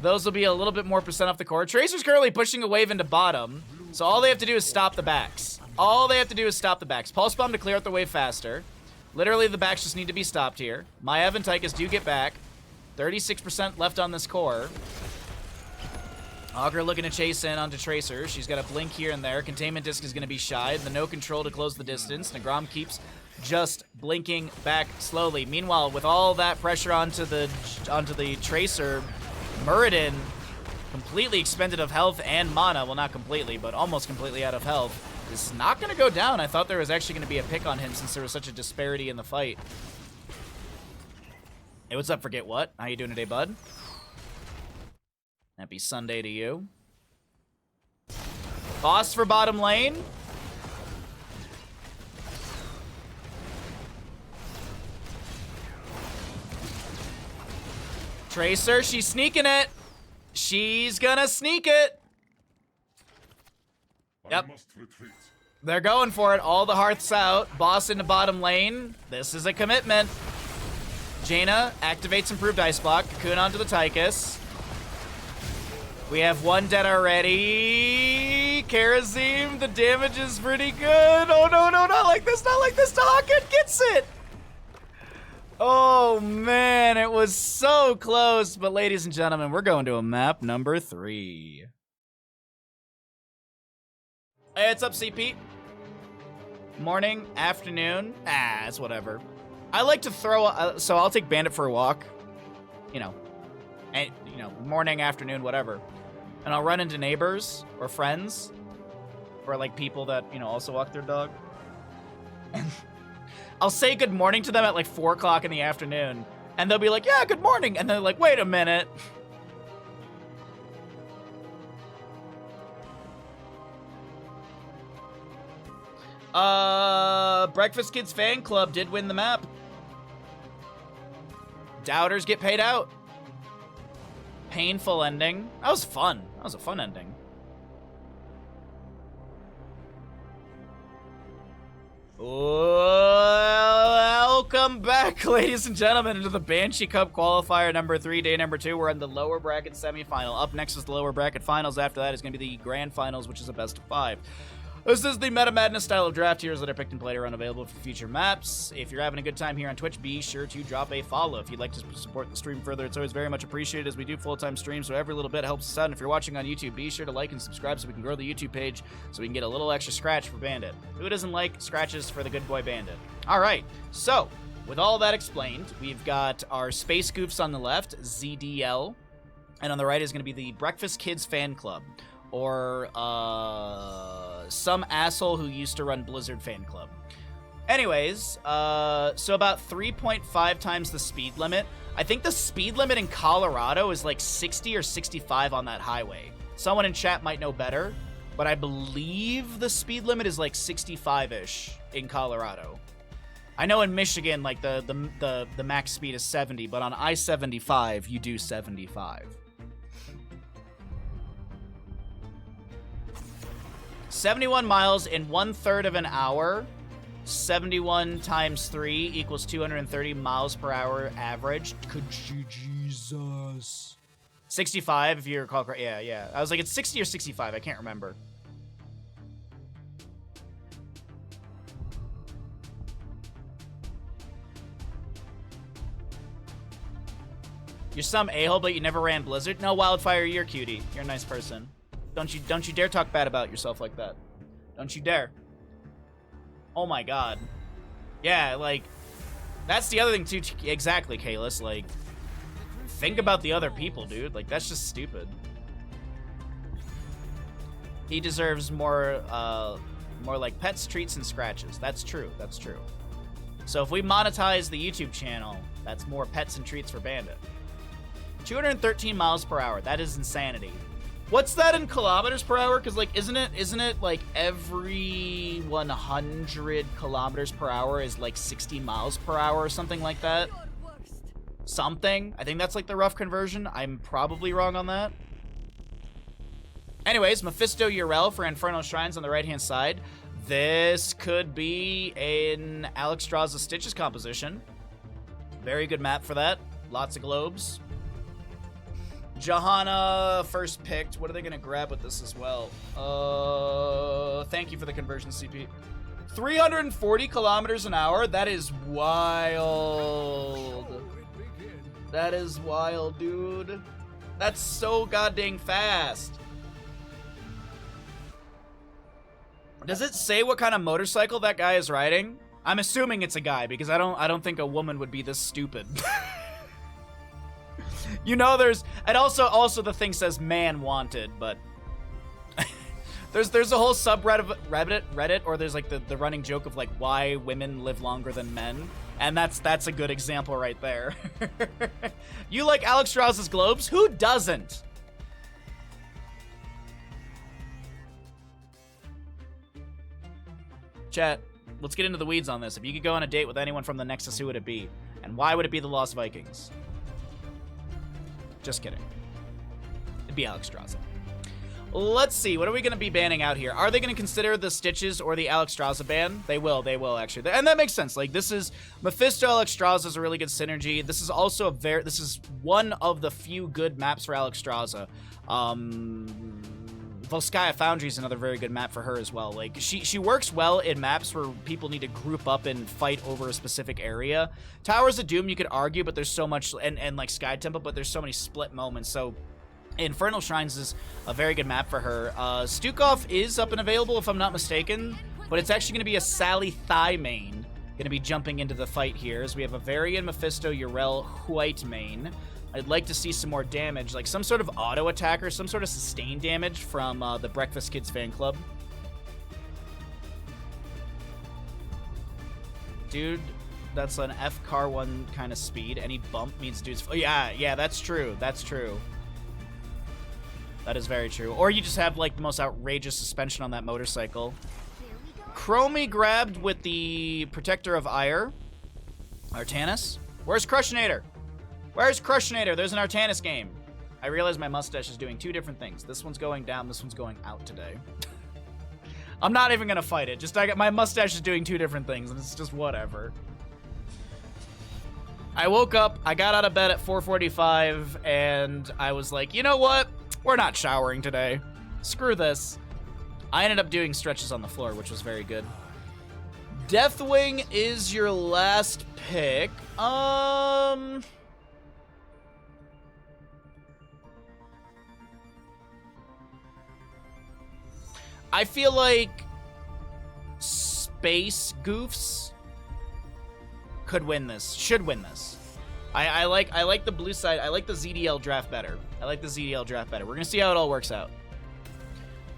Those will be a little bit more percent off the core. Tracer's currently pushing a wave into bottom. So all they have to do is stop the backs. All they have to do is stop the backs. Pulse Bomb to clear out the wave faster. Literally, the backs just need to be stopped here. Maiev and Tychus do get back. 36% left on this core. Augur looking to chase in onto Tracer. She's got a blink here and there. Containment Disc is going to be shy. The no control to close the distance. Nagram keeps just blinking back slowly. Meanwhile, with all that pressure onto the Tracer, Muradin completely expended of health and mana. Well, not completely, but almost completely out of health. Is not going to go down. I thought there was actually going to be a pick on him since there was such a disparity in the fight. Hey, what's up, Forget What? How you doing today, bud? Happy Sunday to you. Boss for bottom lane. Tracer, she's sneaking it. She's gonna sneak it. Yep. They're going for it. All the hearths out. Boss into bottom lane. This is a commitment. Jaina activates improved ice block. Cocoon onto the Tychus. We have one dead already. Karazim, the damage is pretty good. Oh, no, no, not like this, not like this. Dahaka gets it. Oh, man, it was so close. But ladies and gentlemen, we're going to a map number 3. Hey, what's up, CP? Morning, afternoon. It's whatever. I like to throw, so I'll take Bandit for a walk. You know, and, you know, morning, afternoon, whatever. And I'll run into neighbors or friends or like people that, you know, also walk their dog. And I'll say good morning to them at like 4 o'clock in the afternoon. And they'll be like, yeah, good morning. And they're like, wait a minute. Breakfast Kids Fan Club did win the map. Doubters get paid out. Painful ending. That was fun. That was a fun ending. Welcome Welcome back, ladies and gentlemen, into the Banshee Cup Qualifier number 3, day number 2. We're in the lower bracket semifinal. Up next is the lower bracket finals. After that is going to be the grand finals, which is a best of 5. This is the Meta Madness style of draft. Heroes that are picked and played are unavailable for future maps. If you're having a good time here on Twitch, be sure to drop a follow. If you'd like to support the stream further, it's always very much appreciated as we do full-time streams, so every little bit helps us out. And if you're watching on YouTube, be sure to like and subscribe so we can grow the YouTube page so we can get a little extra scratch for Bandit. Who doesn't like scratches for the good boy Bandit? All right, so with all that explained, we've got our Space Goofs on the left, ZDL, and on the right is going to be the Breakfast Kids Fan Club, or some asshole who used to run Blizzard Fan Club. Anyways, so about 3.5 times the speed limit. I think the speed limit in Colorado is like 60 or 65 on that highway. Someone in chat might know better, but I believe the speed limit is like 65-ish in Colorado. I know in Michigan, like the max speed is 70, but on I-75, you do 75. 71 miles in 1/3 of an hour. 71 times 3 equals 230 miles per hour average. Could you, Jesus? 65, if you recall correctly. Yeah. I was like, it's 60 or 65. I can't remember. You're some a-hole, but you never ran Blizzard? No, Wildfire, you're a cutie. You're a nice person. Don't you dare talk bad about yourself like that. Don't you dare. Oh my god. Yeah, like, that's the other thing too. Exactly, Kalis. Like, think about the other people, dude. Like, that's just stupid. He deserves more like pets, treats, and scratches. That's true. That's true. So if we monetize the YouTube channel, that's more pets and treats for Bandit. 213 miles per hour. That is insanity. What's that in kilometers per hour? Because, like, isn't it like every 100 kilometers per hour is like 60 miles per hour or something like that? Something. I think that's like the rough conversion. I'm probably wrong on that. Anyways, Mephisto Urel for Infernal Shrines on the right-hand side. This could be an Alexstrasza Stitches composition. Very good map for that. Lots of globes. Johanna first picked. What are they going to grab with this as well? Thank you for the conversion, CP. 340 kilometers an hour? That is wild. That is wild, dude. That's so goddamn fast. Does it say what kind of motorcycle that guy is riding? I'm assuming it's a guy because I don't think a woman would be this stupid. You know, there's, and also the thing says man wanted, but there's a whole subreddit, or there's like the running joke of like why women live longer than men, and that's a good example right there. You like Alexstrasza's globes? Who doesn't? Chat, let's get into the weeds on this. If you could go on a date with anyone from the Nexus, who would it be? And why would it be the Lost Vikings? Just kidding. It'd be Alexstrasza. Let's see. What are we going to be banning out here? Are they going to consider the Stitches or the Alexstrasza ban? They will actually. And that makes sense. Like, this is Mephisto Alexstrasza is a really good synergy. This is also this is one of the few good maps for Alexstrasza. Volskaya Foundry is another very good map for her as well. Like, she works well in maps where people need to group up and fight over a specific area. Towers of Doom, you could argue, but there's so much, and like Sky Temple, but there's so many split moments. So Infernal Shrines is a very good map for her. Stukov is up and available, if I'm not mistaken, but it's actually going to be a Sally Thigh main going to be jumping into the fight here, as we have a Varian, Mephisto, Urel, White main. I'd like to see some more damage, like some sort of auto attack or some sort of sustained damage from the Breakfast Kids Fan Club. Dude, that's an FCAR1 kind of speed. Any bump means dude's... Oh, yeah, that's true. That's true. That is very true. Or you just have, like, the most outrageous suspension on that motorcycle. Chromie grabbed with the Protector of Ire. Artanis. Where's Crushinator? Where's Crushinator? There's an Artanis game. I realize my mustache is doing two different things. This one's going down, this one's going out today. I'm not even gonna fight it. Just my mustache is doing two different things, and it's just whatever. I woke up, I got out of bed at 4:45, and I was like, you know what? We're not showering today. Screw this. I ended up doing stretches on the floor, which was very good. Deathwing is your last pick. I feel like Space Goofs could win this. Should win this. I like the blue side. I like the ZDL draft better. We're gonna see how it all works out.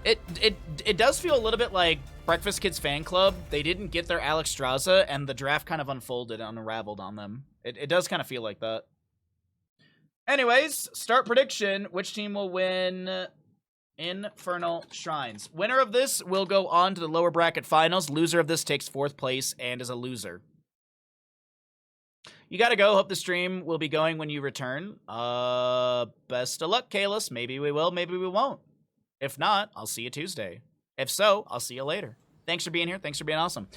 It does feel a little bit like Breakfast Kids Fan Club. They didn't get their Alex Straza, and the draft kind of unfolded and unraveled on them. It does kind of feel like that. Anyways, start prediction. Which team will win Infernal Shrines? Winner of this will go on to the lower bracket finals. Loser of this takes 4th place and is a loser. You gotta go. Hope the stream will be going when you return. Best of luck, Kalis. Maybe we will, maybe we won't. If not, I'll see you Tuesday. If so, I'll see you later. Thanks for being here. Thanks for being awesome.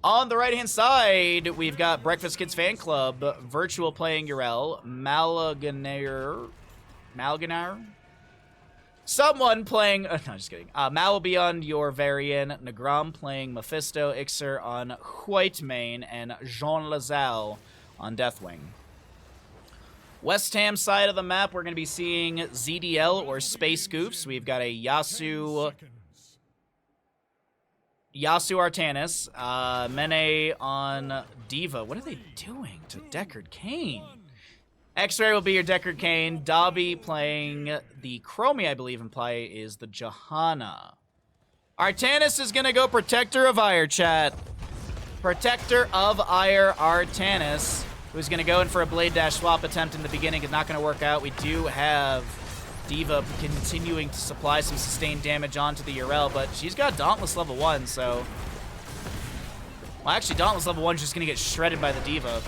On the right-hand side, we've got Breakfast Kids Fan Club, Virtual playing Urel, Malganar. Someone playing... no, just kidding. Mal will be on your Varian, Nagram playing Mephisto, Ixer on Whitemane, and Jean Lazelle on Deathwing. West Ham side of the map, we're going to be seeing ZDL or Space Goofs. We've got a Yasuo Artanis, Mene on Diva. What are they doing to Deckard Cain? X-Ray will be your Deckard Cain. Dobby playing the Chromie, I believe, imply is the Johanna. Artanis is going to go Protector of Ire, chat. Protector of Ire, Artanis, who's going to go in for a Blade Dash swap attempt in the beginning. It's not going to work out. We do have Diva continuing to supply some sustained damage onto the Urel, but she's got Dauntless level 1, so... Well, actually, Dauntless level 1 is just going to get shredded by the Diva.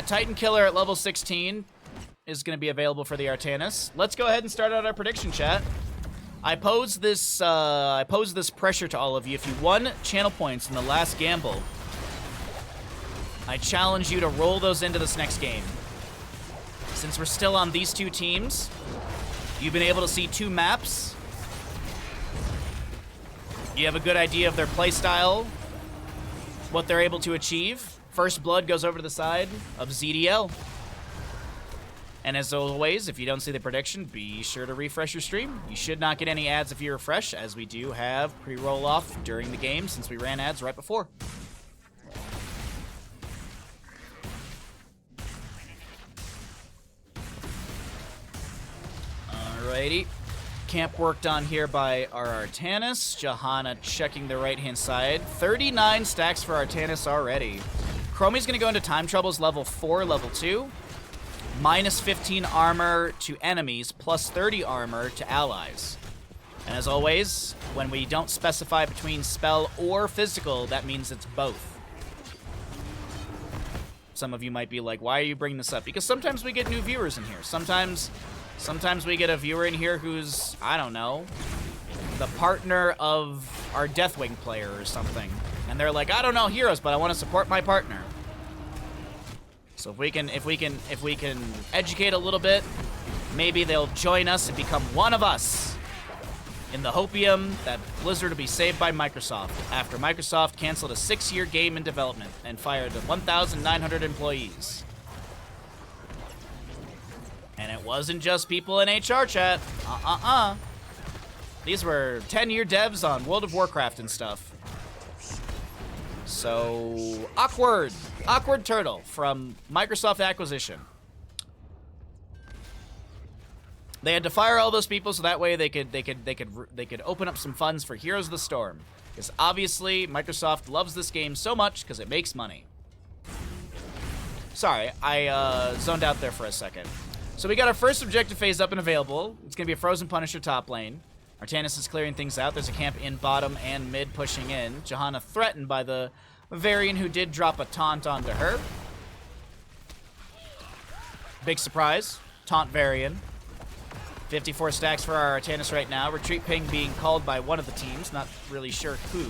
Titan Killer at level 16 is going to be available for the Artanis. Let's go ahead and start out our prediction, chat. I pose this pressure to all of you. If you won channel points in the last gamble, I challenge you to roll those into this next game. Since we're still on these two teams, you've been able to see 2 maps. You have a good idea of their playstyle, what they're able to achieve. First blood goes over to the side of ZDL. And as always, if you don't see the prediction, be sure to refresh your stream. You should not get any ads if you refresh, as we do have pre-roll off during the game since we ran ads right before. Alrighty. Camp worked on here by our Artanis. Johanna checking the right-hand side. 39 stacks for Artanis already. Chromie's going to go into Time Troubles level 4, level 2. Minus 15 armor to enemies, plus 30 armor to allies. And as always, when we don't specify between spell or physical, that means it's both. Some of you might be like, why are you bringing this up? Because sometimes we get new viewers in here. Sometimes we get a viewer in here who's, I don't know, the partner of our Deathwing player or something. And they're like, I don't know heroes, but I want to support my partner. So if we can educate a little bit, maybe they'll join us and become one of us. In the hopium that Blizzard will be saved by Microsoft after Microsoft canceled a 6-year game in development and fired 1,900 employees. And it wasn't just people in HR chat. These were 10-year devs on World of Warcraft and stuff. So, Awkward Turtle from Microsoft Acquisition. They had to fire all those people so that way they could open up some funds for Heroes of the Storm. Because obviously Microsoft loves this game so much because it makes money. Sorry, I zoned out there for a second. So we got our first objective phase up and available. It's gonna be a Frozen Punisher top lane. Artanis is clearing things out. There's a camp in bottom and mid pushing in. Johanna threatened by the Varian who did drop a taunt onto her. Big surprise. Taunt Varian. 54 stacks for our Artanis right now. Retreat ping being called by one of the teams. Not really sure who.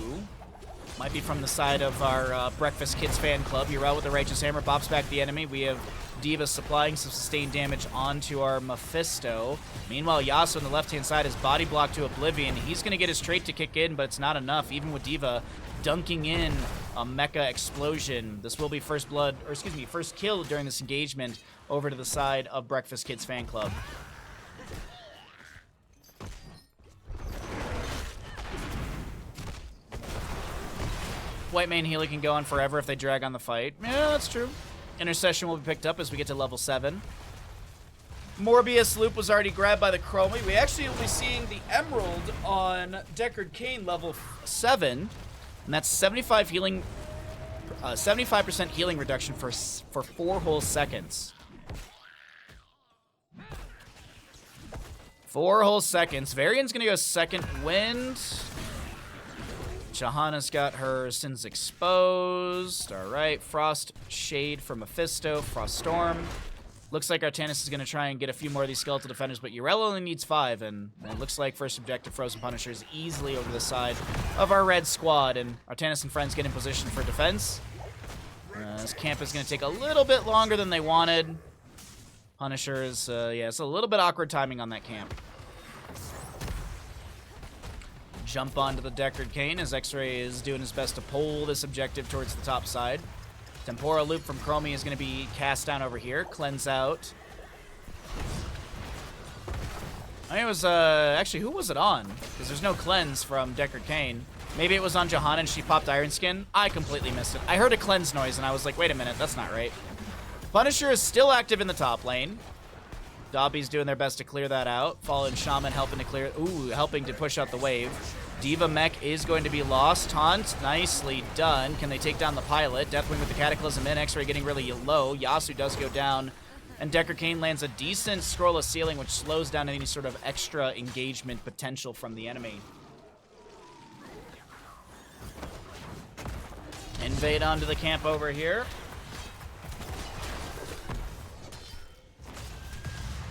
Might be from the side of our Breakfast Kids fan club. Yrel with the Righteous Hammer bops back the enemy. We have D.Va supplying some sustained damage onto our Mephisto. Meanwhile, Yasuo on the left-hand side is body blocked to Oblivion. He's going to get his trait to kick in, but it's not enough. Even with D.Va dunking in a mecha explosion. This will be first blood, or excuse me, first kill during this engagement over to the side of Breakfast Kids fan club. White main Healy can go on forever if they drag on the fight. Yeah, that's true. Intercession will be picked up as we get to level 7. Morbius loop was already grabbed by the Chromie. We actually will be seeing the Emerald on Deckard Cain level 7. And that's 75 healing, 75% healing reduction for 4 whole seconds. 4 whole seconds. Varian's gonna go second wind. Johanna's got her Sins exposed. All right, Frost Shade for Mephisto, Frost Storm. Looks like Artanis is going to try and get a few more of these skeletal defenders, but Yrel only needs 5, and it looks like first objective Frozen Punisher is easily over the side of our red squad, and Artanis and friends get in position for defense. This camp is going to take a little bit longer than they wanted. Punisher is, yeah, it's a little bit awkward timing on that camp. Jump onto the Deckard Cain as X-Ray is doing his best to pull this objective towards the top side. Temporal Loop from Chromie is going to be cast down over here. Cleanse out. I think it was, actually, who was it on? Because there's no cleanse from Deckard Cain. Maybe it was on Johanna and she popped Iron Skin. I completely missed it. I heard a cleanse noise and I was like, wait a minute, that's not right. Punisher is still active in the top lane. Dobby's doing their best to clear that out. Fallen Shaman helping to clear, helping to push out the wave. D.Va mech is going to be lost. Taunt, nicely done. Can they take down the pilot? Deathwing with the Cataclysm in. X-Ray getting really low. Yasu does go down. And Deckard Cain lands a decent scroll of ceiling, which slows down any sort of extra engagement potential from the enemy. Invade onto the camp over here.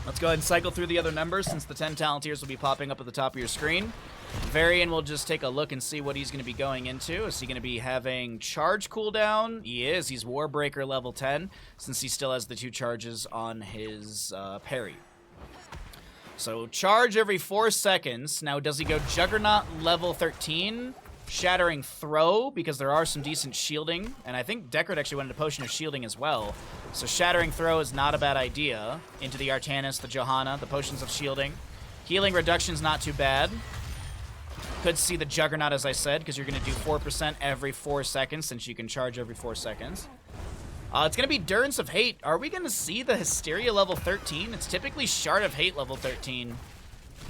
Let's go ahead and cycle through the other numbers since the 10 Talontiers will be popping up at the top of your screen. Varian will just take a look and see what he's going to be going into. Is he going to be having charge cooldown? He is. He's Warbreaker level 10 since he still has the 2 charges on his parry. So charge every 4 seconds. Now does he go Juggernaut level 13? Shattering Throw, because there are some decent shielding. And I think Deckard actually wanted a potion of shielding as well. So Shattering Throw is not a bad idea. Into the Artanis, the Johanna, the potions of shielding. Healing reduction's not too bad. Could see the Juggernaut, as I said, because you're going to do 4% every 4 seconds, since you can charge every 4 seconds. It's going to be Durance of Hate. Are we going to see the Hysteria level 13? It's typically Shard of Hate level 13.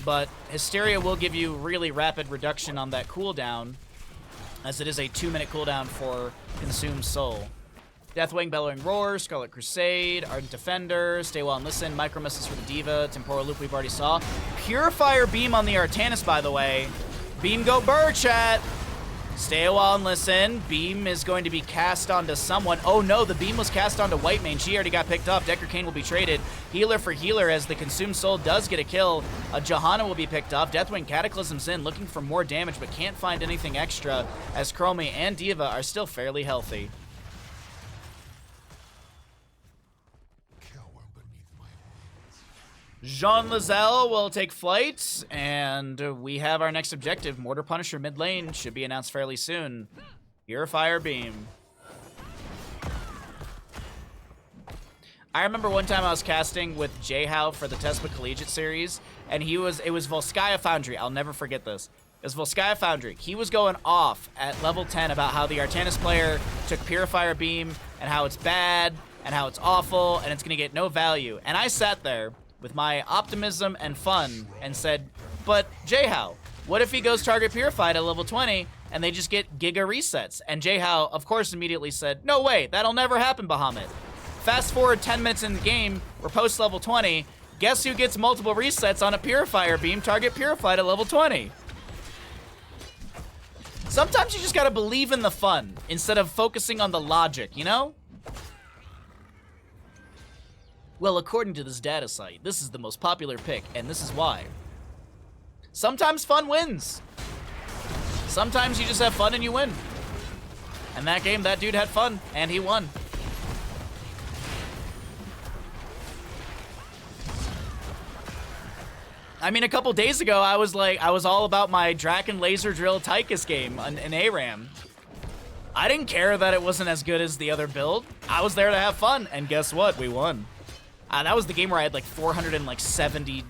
But Hysteria will give you really rapid reduction on that cooldown, as it is a 2-minute cooldown for Consumed Soul. Deathwing, Bellowing Roar, Scarlet Crusade, Ardent Defender, Stay Well and Listen, Micro Missiles for the D.Va, Temporal Loop we've already saw. Purifier Beam on the Artanis, by the way. Beam go burr, chat! Stay a while and listen. Beam is going to be cast onto someone. Oh no, the beam was cast onto Whitemane. She already got picked up. Deckard Cain will be traded. Healer for healer as the Consumed Soul does get a kill. Johanna will be picked up. Deathwing Cataclysm's in, looking for more damage, but can't find anything extra as Chromie and D.Va are still fairly healthy. Jean Lazelle will take flight, and we have our next objective. Mortar Punisher mid lane should be announced fairly soon. Purifier Beam. I remember one time I was casting with Jhow for the Tespa Collegiate Series, and it was Volskaya Foundry. I'll never forget this. It was Volskaya Foundry. He was going off at level 10 about how the Artanis player took Purifier Beam, and how it's bad, and how it's awful, and it's going to get no value. And I sat there with my optimism and fun and said, but Jhow, what if he goes target purified at level 20 and they just get giga resets? And Jhow, of course, immediately said, no way, that'll never happen, Bahamut. Fast forward 10 minutes in the game, we're post level 20, guess who gets multiple resets on a Purifier Beam target purified at level 20? Sometimes you just gotta believe in the fun instead of focusing on the logic, you know? Well, according to this data site, this is the most popular pick, and this is why. Sometimes fun wins. Sometimes you just have fun and you win. And that game, that dude had fun, and he won. I mean, a couple days ago, I was all about my Draken Laser Drill Tychus game in ARAM. I didn't care that it wasn't as good as the other build. I was there to have fun, and guess what? We won. That was the game where I had like 470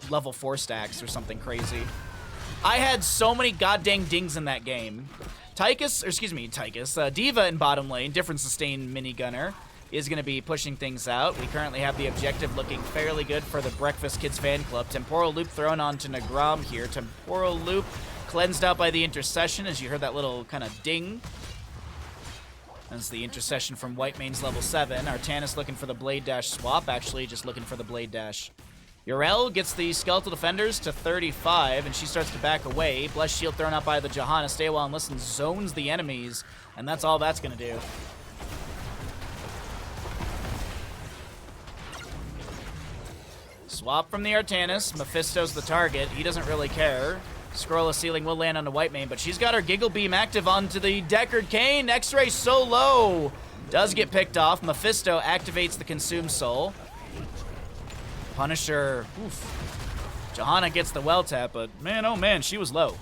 level 4 stacks or something crazy. I had so many goddamn dings in that game. Diva in bottom lane, different sustained minigunner, is going to be pushing things out. We currently have the objective looking fairly good for the Breakfast Kids fan club. Temporal Loop thrown onto Nagram here. Temporal Loop cleansed out by the intercession, as you heard that little kind of ding. That's the intercession from White Main's level 7. Artanis looking for the Blade Dash swap, actually just looking for the Blade Dash. Yrel gets the Skeletal Defenders to 35, and she starts to back away. Blessed Shield thrown out by the Johanna. Stay a while and listen, zones the enemies, and that's all that's going to do. Swap from the Artanis. Mephisto's the target. He doesn't really care. Scroll of Ceiling will land on the White Mane, but she's got her Giggle Beam active onto the Deckard Cain. X-Ray so low. Does get picked off. Mephisto activates the Consume Soul. Punisher. Oof. Johanna gets the well tap, but man, oh man, she was low.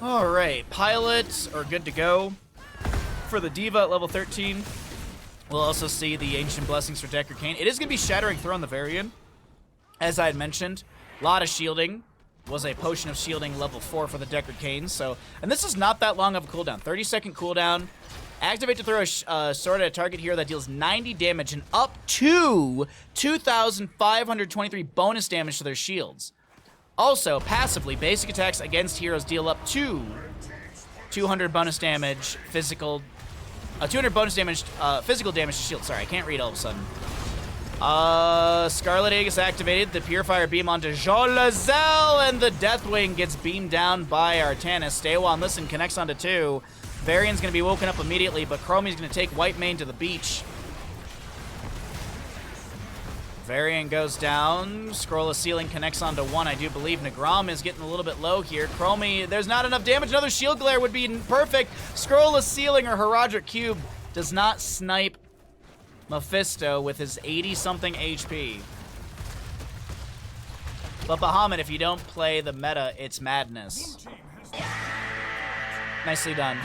Alright, pilots are good to go. For the Diva at level 13, we'll also see the Ancient Blessings for Deckard Cain. It is going to be Shattering Throw on the Varian. As I had mentioned, a lot of shielding. Was a Potion of Shielding level 4 for the Deckard Cain. So, and this is not that long of a cooldown. 30-second cooldown. Activate to throw a sword at a target hero that deals 90 damage and up to 2,523 bonus damage to their shields. Also, passively, basic attacks against heroes deal up to 200 bonus damage, physical... 200 bonus damage, physical damage to shield. Sorry, I can't read all of a sudden. Scarlet Egg is activated. The Purifier beam onto Jean Lazelle, and the Deathwing gets beamed down by Artanis. Stay a while and listen, connects onto 2. Varian's gonna be woken up immediately, but Chromie's gonna take White Mane to the beach. Varian goes down. Scroll of Ceiling connects onto 1. I do believe Nagram is getting a little bit low here. Chromie, there's not enough damage. Another Shield Glare would be perfect. Scroll of Ceiling or Herodric Cube does not snipe Mephisto with his 80-something HP. But Bahamut, if you don't play the meta, it's madness. Nicely done.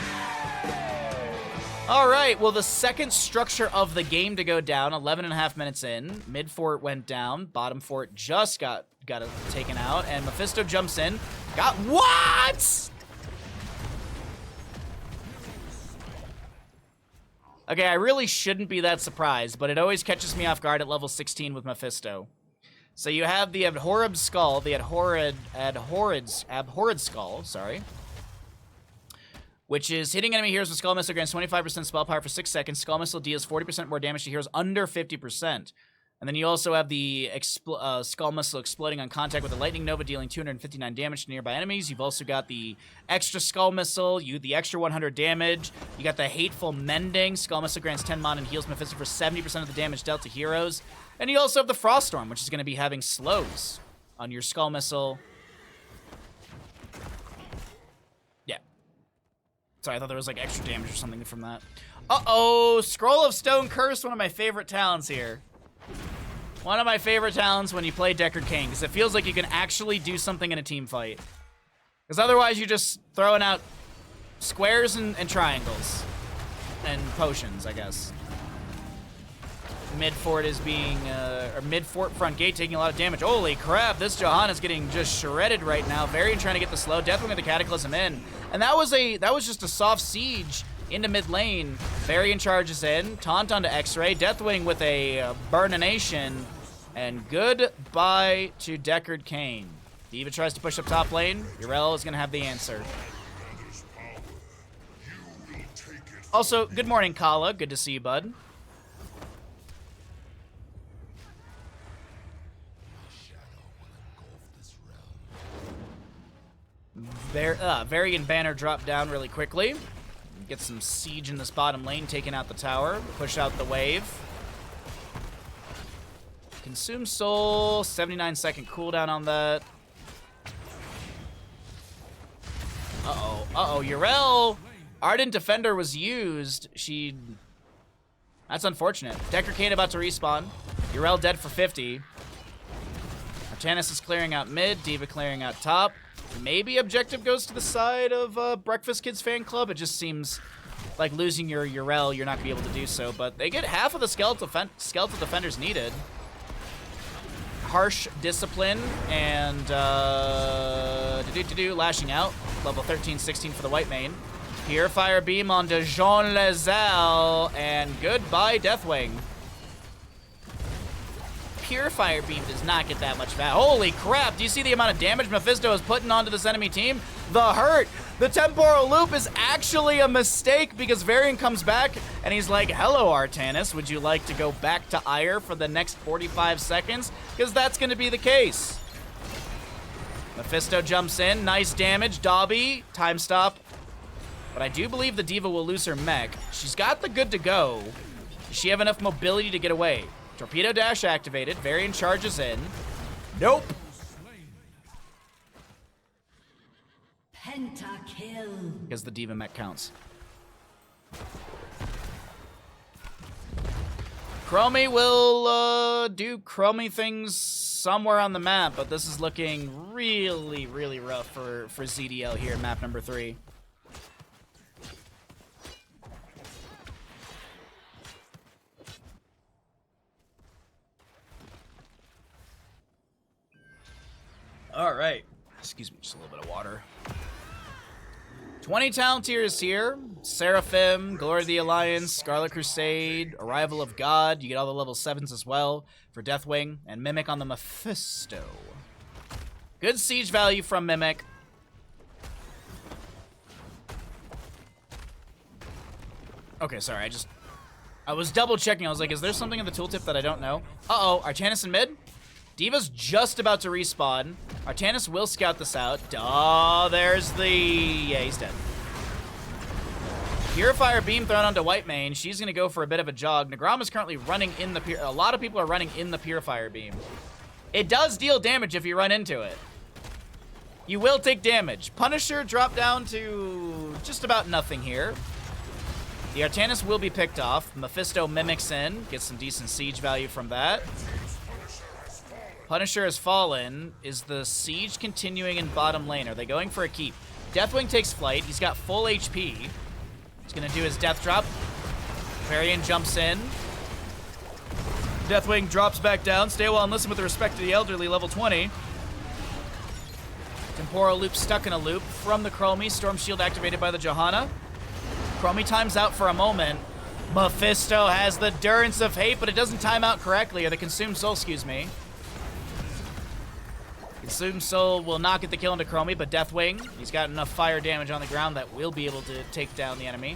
All right, well, the second structure of the game to go down, 11.5 minutes in. Mid fort went down. Bottom fort just got taken out, and Mephisto jumps in. Got what? Okay, I really shouldn't be that surprised, but it always catches me off guard at level 16 with Mephisto. So you have the Abhorred Skull, the Abhorred Skull, sorry, which is hitting enemy heroes with Skull Missile grants 25% spell power for 6 seconds. Skull Missile deals 40% more damage to heroes under 50%. And then you also have the Skull Missile exploding on contact with the Lightning Nova, dealing 259 damage to nearby enemies. You've also got the extra Skull Missile, the extra 100 damage. You got the Hateful Mending. Skull Missile grants 10 mon and heals Mephisto for 70% of the damage dealt to heroes. And you also have the Frost Storm, which is going to be having slows on your Skull Missile. Yeah. Sorry, I thought there was like extra damage or something from that. Uh-oh! Scroll of Stone Curse, one of my favorite talents here. One of my favorite talents when you play Deckard Cain, because it feels like you can actually do something in a team fight. Because otherwise you're just throwing out squares and triangles. And potions, I guess. Mid-fort is being, or mid-fort front gate taking a lot of damage. Holy crap, this Johanna's getting just shredded right now. Varian trying to get the slow. Deathwing with the Cataclysm in. And that was just a soft siege into mid lane. Varian charges in. Taunt onto X-Ray. Deathwing with a Burnination. And goodbye to Deckard Cain. Diva tries to push up top lane. Yrel is going to have the answer. Also, good morning, Kala. Good to see you, bud. Varian banner drop down really quickly. Get some siege in this bottom lane, taking out the tower. Push out the wave. Consume soul, 79-second cooldown on that. Uh-oh, Yrel. Ardent Defender was used. That's unfortunate. Decker Kane about to respawn. Yrel dead for 50. Artanis is clearing out mid. D.Va clearing out top. Maybe objective goes to the side of Breakfast Kids fan club. It just seems like losing your Yrel, you're not going to be able to do so. But they get half of the skeletal defenders needed. Harsh Discipline and lashing out. Level 13-16 for the white main. Purifier Beam onto Jean Lazelle, and goodbye Deathwing. Purifier Beam does not get that much value. Holy crap, do you see the amount of damage Mephisto is putting onto this enemy team? The hurt. The temporal loop is actually a mistake because Varian comes back and he's like, hello Artanis, would you like to go back to Ire for the next 45 seconds? Because that's going to be the case. Mephisto jumps in, nice damage, Dobby, time stop. But I do believe the D.Va will lose her mech. She's got the good to go. Does she have enough mobility to get away? Torpedo dash activated. Varian charges in. Nope. Pentakill. Because the D.Va mech counts. Chromie will do Chromie things somewhere on the map, but this is looking really, really rough for ZDL here, map number 3. All right. Excuse me, just a little bit of water. 20 Talentiers here. Seraphim, Glory of the Alliance, Scarlet Crusade, Arrival of God. You get all the level 7s as well for Deathwing, and Mimic on the Mephisto. Good siege value from Mimic. Okay, sorry, I was double checking. I was like, is there something in the tooltip that I don't know? Uh-oh, Artanis in mid? D.Va's just about to respawn. Artanis will scout this out. Oh, there's the... Yeah, he's dead. Purifier Beam thrown onto white main. She's going to go for a bit of a jog. Nagram is currently running in the... A lot of people are running in the Purifier Beam. It does deal damage if you run into it. You will take damage. Punisher dropped down to just about nothing here. The Artanis will be picked off. Mephisto mimics in. Gets some decent siege value from that. Punisher has fallen. Is the siege continuing in bottom lane? Are they going for a keep? Deathwing takes flight. He's got full HP. He's going to do his death drop. Varian jumps in. Deathwing drops back down. Stay well and listen with respect to the elderly, level 20. Temporal loop stuck in a loop from the Chromie. Storm Shield activated by the Johanna. Chromie times out for a moment. Mephisto has the Durance of Hate, but it doesn't time out correctly, or the Consumed Soul, excuse me. Consumed Soul will not get the kill into Chromie, but Deathwing, he's got enough fire damage on the ground that will be able to take down the enemy.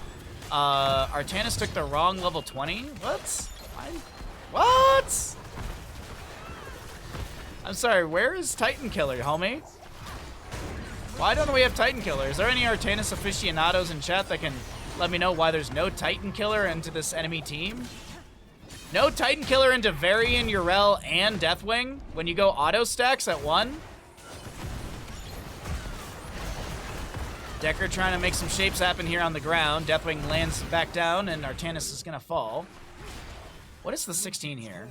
Artanis took the wrong level 20? What? What? I'm sorry, where is Titan Killer, homie? Why don't we have Titan Killer? Is there any Artanis aficionados in chat that can let me know why there's no Titan Killer into this enemy team? No Titan Killer into Varian, Yrel, and Deathwing when you go auto stacks at 1? Decker trying to make some shapes happen here on the ground. Deathwing lands back down, and Artanis is going to fall. What is the 16 here?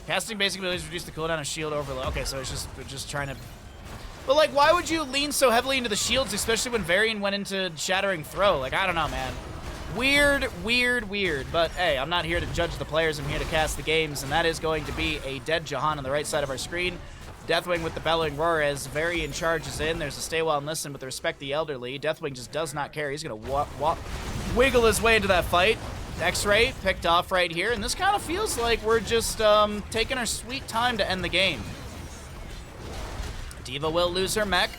Casting basic abilities reduce the cooldown of shield overload. Okay, so it's just trying to... But, like, why would you lean so heavily into the shields, especially when Varian went into Shattering Throw? Like, I don't know, man. Weird, weird, weird. But, hey, I'm not here to judge the players. I'm here to cast the games, and that is going to be a dead Jahan on the right side of our screen. Deathwing with the Bellowing Roar as Varian charges in. There's a Stay Well and Listen with the Respect the Elderly. Deathwing just does not care. He's going to wiggle his way into that fight. X-Ray picked off right here, and this kind of feels like we're just taking our sweet time to end the game. D.Va will lose her mech.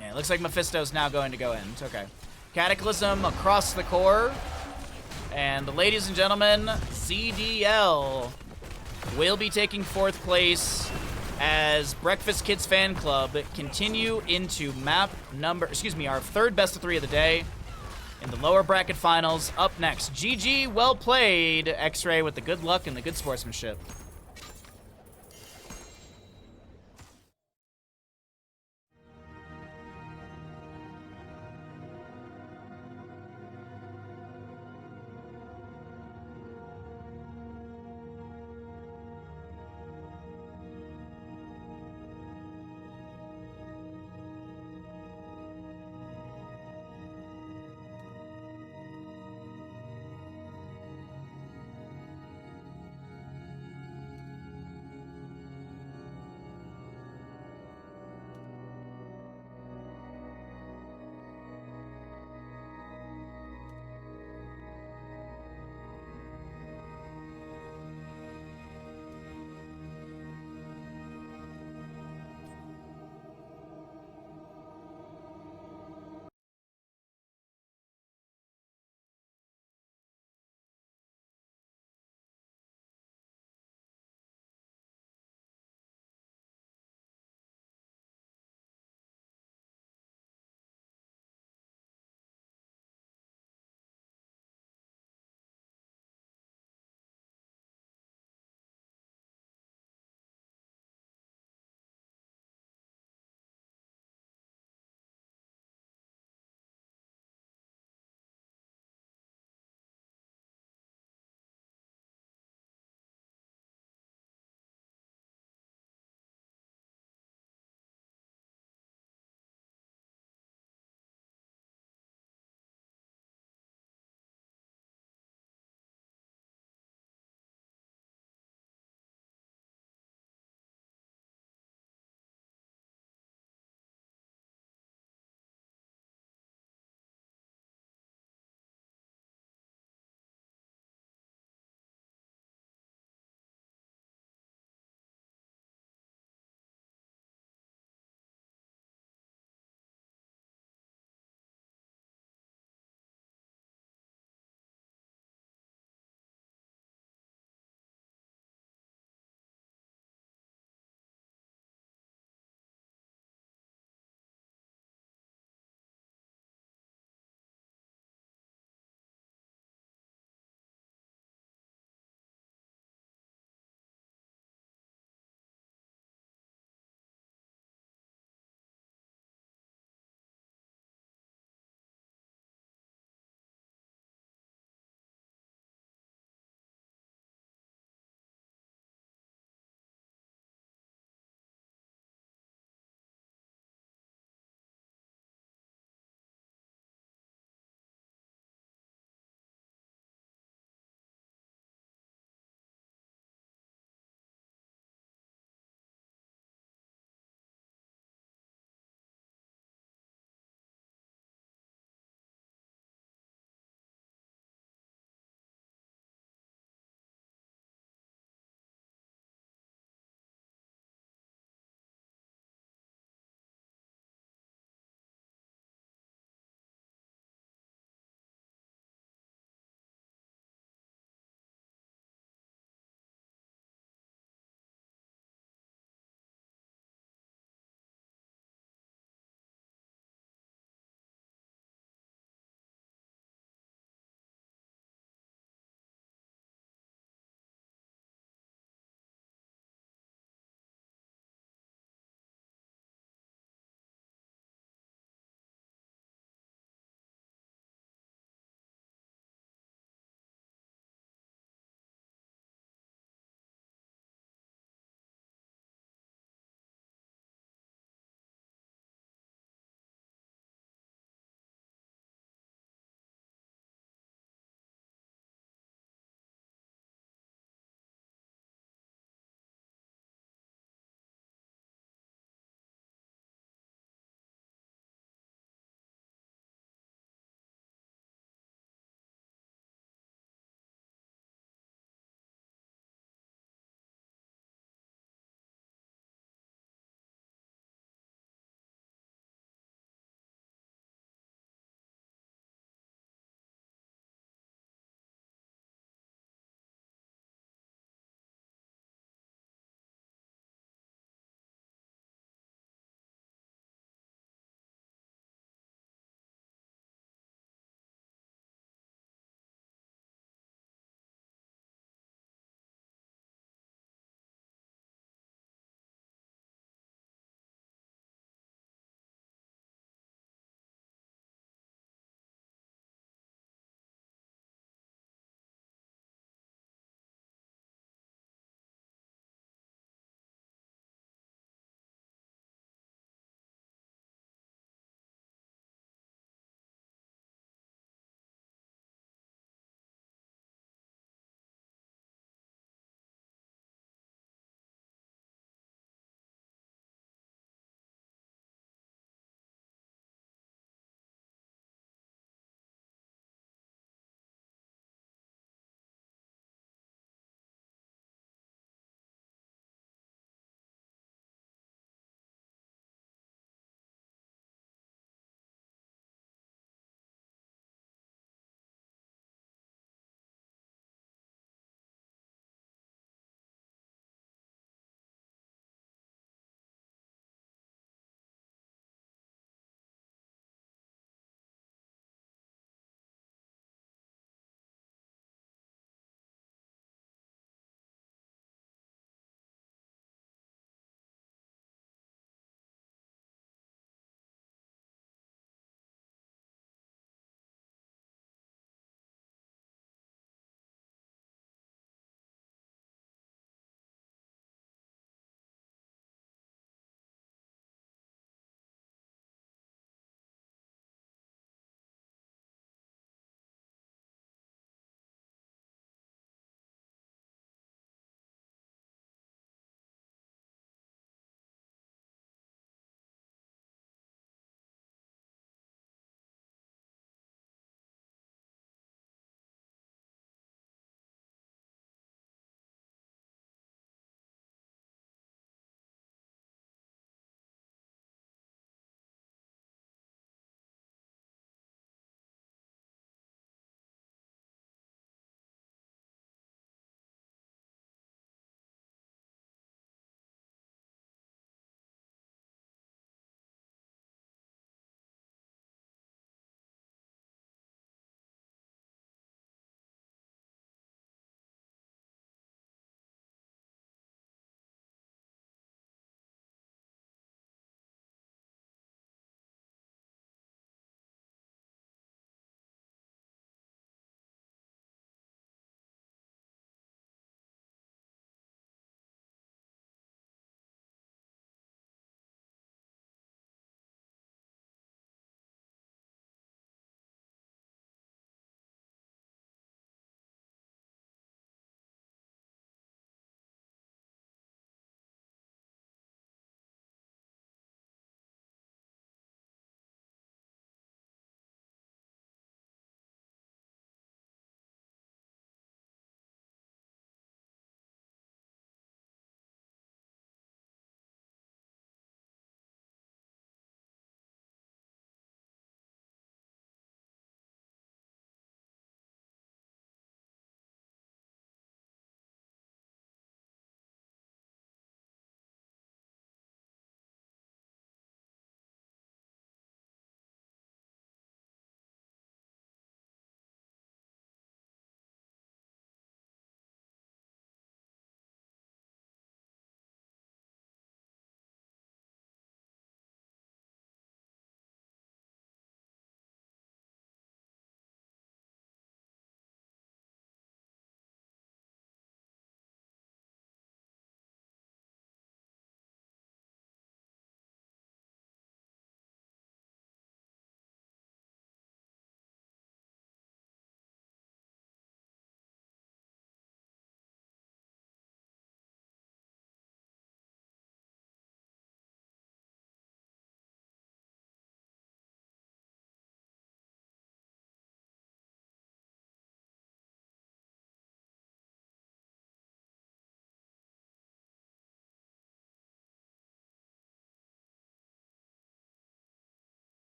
Yeah, it looks like Mephisto's now going to go in. It's okay. Cataclysm across the core. And ladies and gentlemen, ZDL will be taking 4th place as Breakfast Kids Fan Club continue into our third best of 3 of the day in the lower bracket finals. Up next, GG, well played, X-Ray with the good luck and the good sportsmanship.